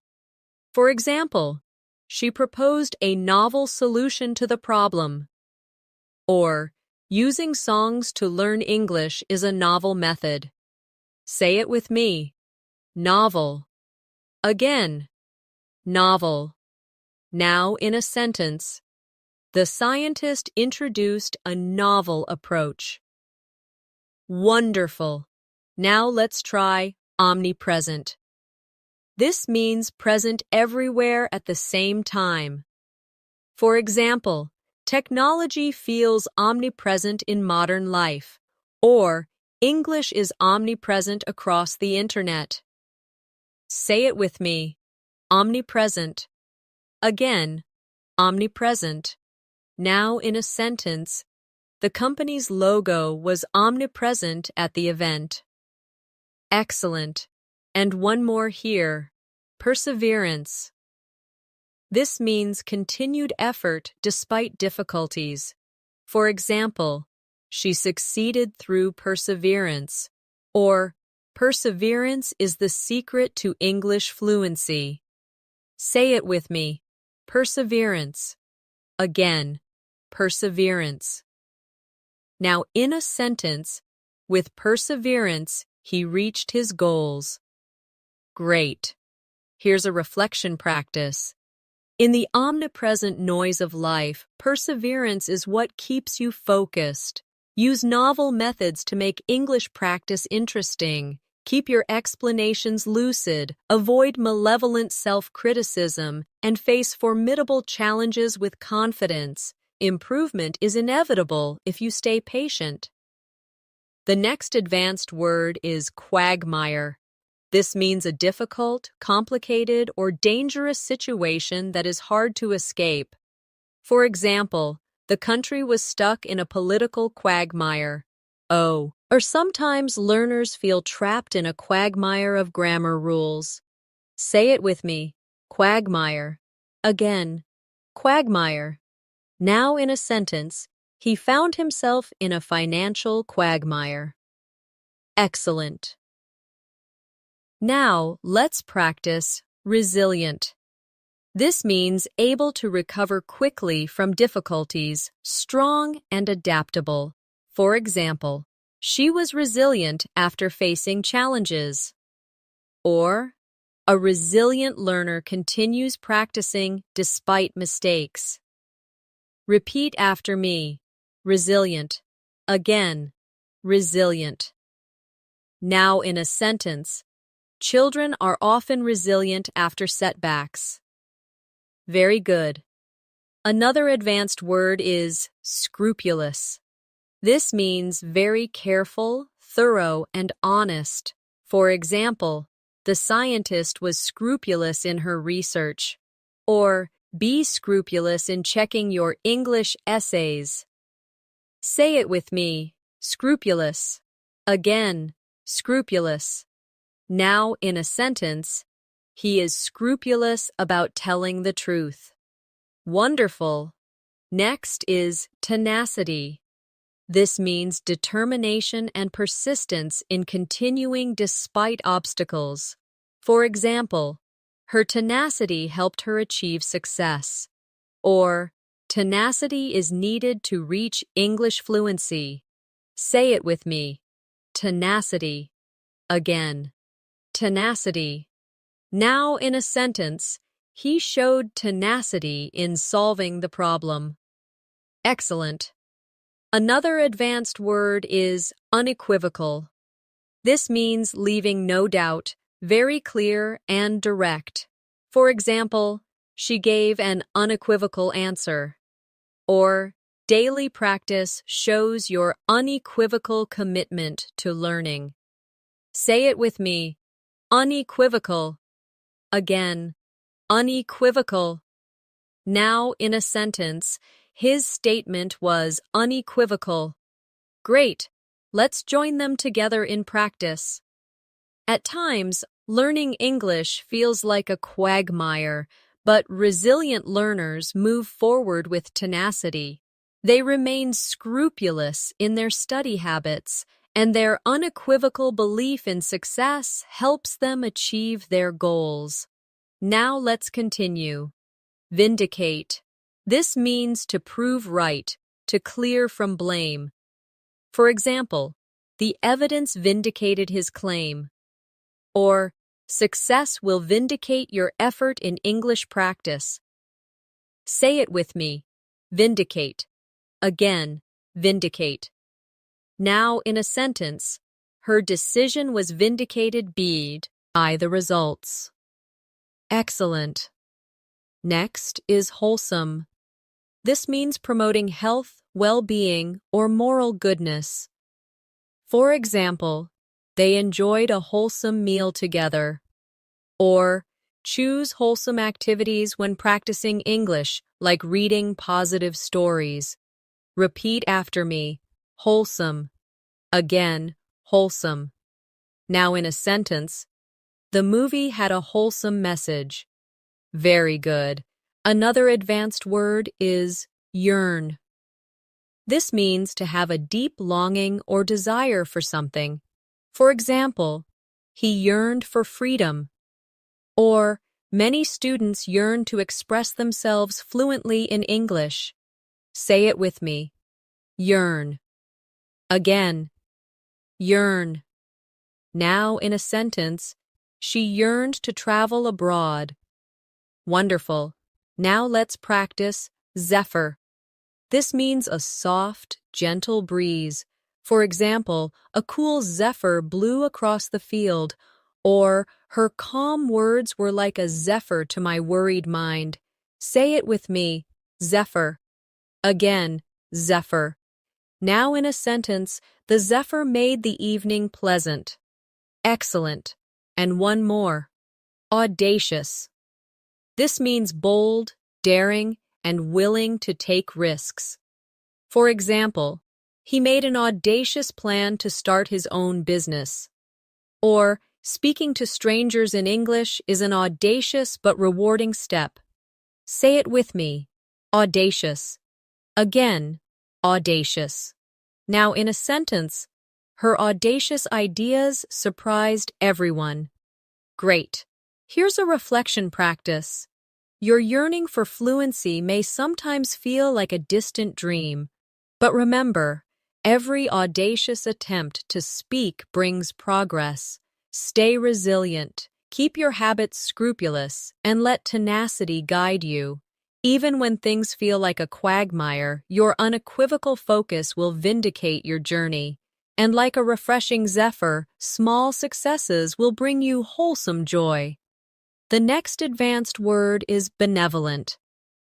S1: For example, she proposed a novel solution to the problem. Or, using songs to learn English is a novel method. Say it with me. Novel. Again. Novel. Now in a sentence. The scientist introduced a novel approach. Wonderful. Now let's try omnipresent. This means present everywhere at the same time. For example, technology feels omnipresent in modern life, or English is omnipresent across the internet. Say it with me. Omnipresent. Again, omnipresent. Now in a sentence, the company's logo was omnipresent at the event. Excellent. And one more here. Perseverance. This means continued effort despite difficulties. For example, she succeeded through perseverance. Or, perseverance is the secret to English fluency. Say it with me. Perseverance. Again, perseverance. Now, in a sentence, with perseverance, he reached his goals. Great. Here's a reflection practice. In the omnipresent noise of life, perseverance is what keeps you focused. Use novel methods to make English practice interesting. Keep your explanations lucid, avoid malevolent self-criticism, and face formidable challenges with confidence. Improvement is inevitable if you stay patient. The next advanced word is quagmire. This means a difficult, complicated, or dangerous situation that is hard to escape. For example, the country was stuck in a political quagmire. Oh, or sometimes learners feel trapped in a quagmire of grammar rules. Say it with me. Quagmire. Again. Quagmire. Now in a sentence, he found himself in a financial quagmire. Excellent. Now, let's practice resilient. This means able to recover quickly from difficulties, strong and adaptable. For example, she was resilient after facing challenges. Or, a resilient learner continues practicing despite mistakes. Repeat after me. Resilient. Again. Resilient. Now in a sentence, children are often resilient after setbacks. Very good. Another advanced word is scrupulous. This means very careful, thorough, and honest. For example, the scientist was scrupulous in her research. Or, be scrupulous in checking your English essays. Say it with me. Scrupulous. Again, scrupulous. Now in a sentence, he is scrupulous about telling the truth. Wonderful. Next is tenacity. This means determination and persistence in continuing despite obstacles. For example, her tenacity helped her achieve success. Or, tenacity is needed to reach English fluency. Say it with me. Tenacity. Again. Tenacity. Now in a sentence, he showed tenacity in solving the problem. Excellent. Another advanced word is unequivocal. This means leaving no doubt, very clear and direct. For example, she gave an unequivocal answer. Or, daily practice shows your unequivocal commitment to learning. Say it with me. Unequivocal. Again. Unequivocal. Now in a sentence, his statement was unequivocal. Great. Let's join them together in practice. At times, learning English feels like a quagmire, but resilient learners move forward with tenacity. They remain scrupulous in their study habits, and their unequivocal belief in success helps them achieve their goals. Now let's continue. Vindicate. This means to prove right, to clear from blame. For example, the evidence vindicated his claim. Or, success will vindicate your effort in English practice. Say it with me. Vindicate. Again, vindicate. Now in a sentence, her decision was vindicated by the results. Excellent. Next is wholesome. This means promoting health, well-being, or moral goodness. For example, they enjoyed a wholesome meal together. Or, choose wholesome activities when practicing English, like reading positive stories. Repeat after me. Wholesome. Again, wholesome. Now in a sentence, the movie had a wholesome message. Very good. Another advanced word is yearn. This means to have a deep longing or desire for something. For example, he yearned for freedom. Or, many students yearn to express themselves fluently in English. Say it with me. Yearn. Again. Yearn. Now in a sentence, she yearned to travel abroad. Wonderful. Now let's practice zephyr. This means a soft, gentle breeze. For example, a cool zephyr blew across the field, or her calm words were like a zephyr to my worried mind. Say it with me, zephyr. Again, zephyr. Now in a sentence, the zephyr made the evening pleasant. Excellent. And one more. Audacious. This means bold, daring, and willing to take risks. For example, he made an audacious plan to start his own business. Or, speaking to strangers in English is an audacious but rewarding step. Say it with me. Audacious. Again, audacious. Now in a sentence, her audacious ideas surprised everyone. Great. Here's a reflection practice. Your yearning for fluency may sometimes feel like a distant dream, but remember, every audacious attempt to speak brings progress. Stay resilient, keep your habits scrupulous, and let tenacity guide you. Even when things feel like a quagmire, your unequivocal focus will vindicate your journey. And like a refreshing zephyr, small successes will bring you wholesome joy. The next advanced word is benevolent.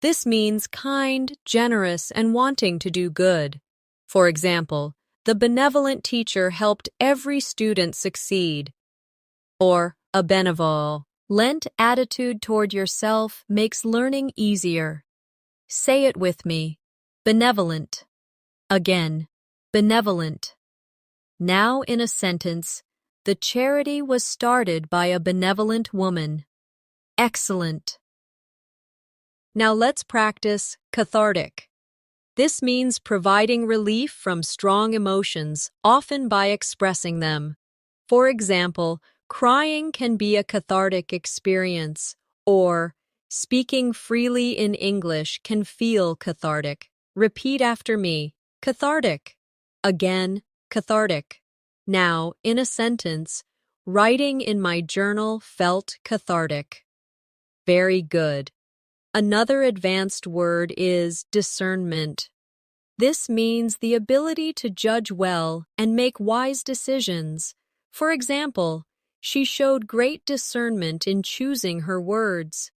S1: This means kind, generous, and wanting to do good. For example, the benevolent teacher helped every student succeed. Or, a benevolent attitude toward yourself makes learning easier. Say it with me. Benevolent. Again, benevolent. Now in a sentence, the charity was started by a benevolent woman. Excellent. Now let's practice cathartic. This means providing relief from strong emotions, often by expressing them. For example, crying can be a cathartic experience, or speaking freely in English can feel cathartic. Repeat after me. Cathartic. Again, cathartic. Now, in a sentence, writing in my journal felt cathartic. Very good. Another advanced word is discernment. This means the ability to judge well and make wise decisions. For example, she showed great discernment in choosing her words.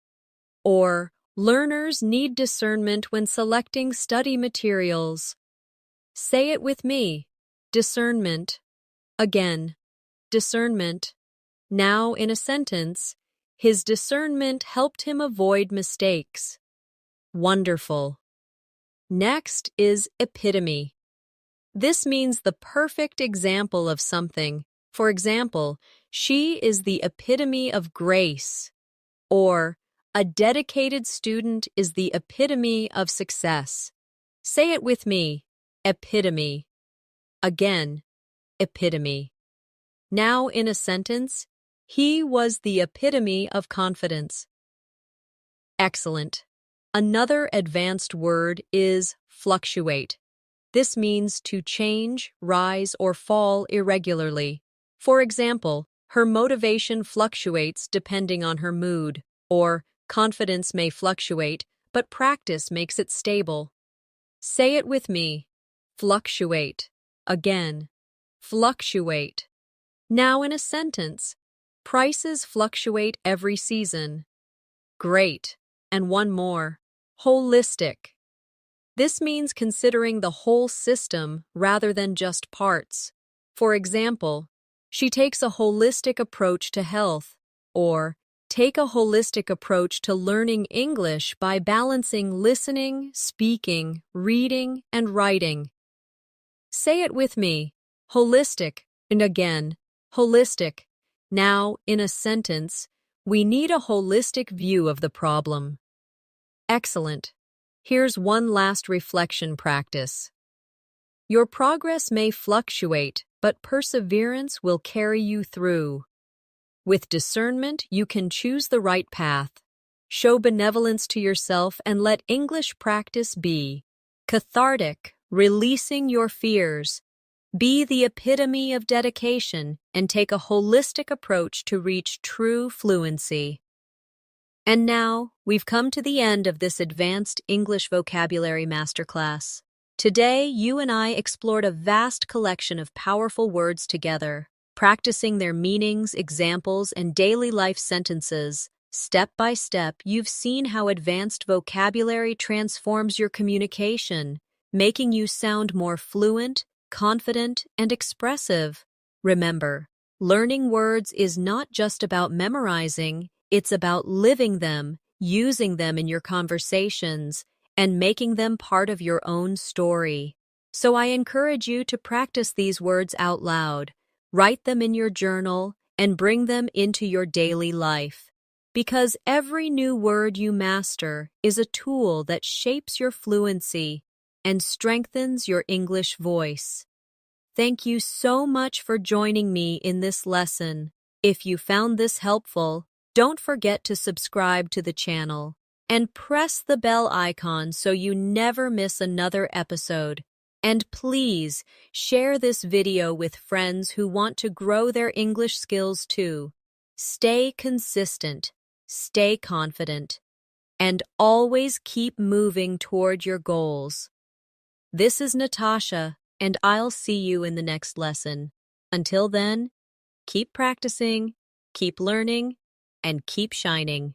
S1: Or, learners need discernment when selecting study materials. Say it with me. Discernment. Again, discernment. Now in a sentence, his discernment helped him avoid mistakes. Wonderful. Next is epitome. This means the perfect example of something. For example, she is the epitome of grace. Or, a dedicated student is the epitome of success. Say it with me. Epitome. Again, epitome. Now in a sentence, he was the epitome of confidence. Excellent. Another advanced word is fluctuate. This means to change, rise, or fall irregularly. For example, her motivation fluctuates depending on her mood, or confidence may fluctuate, but practice makes it stable. Say it with me. Fluctuate. Again. Fluctuate. Now in a sentence, prices fluctuate every season. Great. And one more. Holistic. This means considering the whole system rather than just parts. For example, she takes a holistic approach to health, or take a holistic approach to learning English by balancing listening, speaking, reading, and writing. Say it with me. Holistic. And again, holistic. Now, in a sentence, we need a holistic view of the problem. Excellent. Here's one last reflection practice. Your progress may fluctuate, but perseverance will carry you through. With discernment, you can choose the right path. Show benevolence to yourself and let English practice be cathartic, releasing your fears. Be the epitome of dedication and take a holistic approach to reach true fluency. And now, we've come to the end of this advanced English vocabulary masterclass. Today, you and I explored a vast collection of powerful words together, practicing their meanings, examples, and daily life sentences. Step by step, you've seen how advanced vocabulary transforms your communication, making you sound more fluent, confident, and expressive. Remember, learning words is not just about memorizing, it's about living them, using them in your conversations, and making them part of your own story. So I encourage you to practice these words out loud, write them in your journal, and bring them into your daily life. Because every new word you master is a tool that shapes your fluency and strengthens your English voice. Thank you so much for joining me in this lesson. If you found this helpful, don't forget to subscribe to the channel and press the bell icon so you never miss another episode. And please share this video with friends who want to grow their English skills too. Stay consistent, stay confident, and always keep moving toward your goals. This is Natasha, and I'll see you in the next lesson. Until then, keep practicing, keep learning, and keep shining.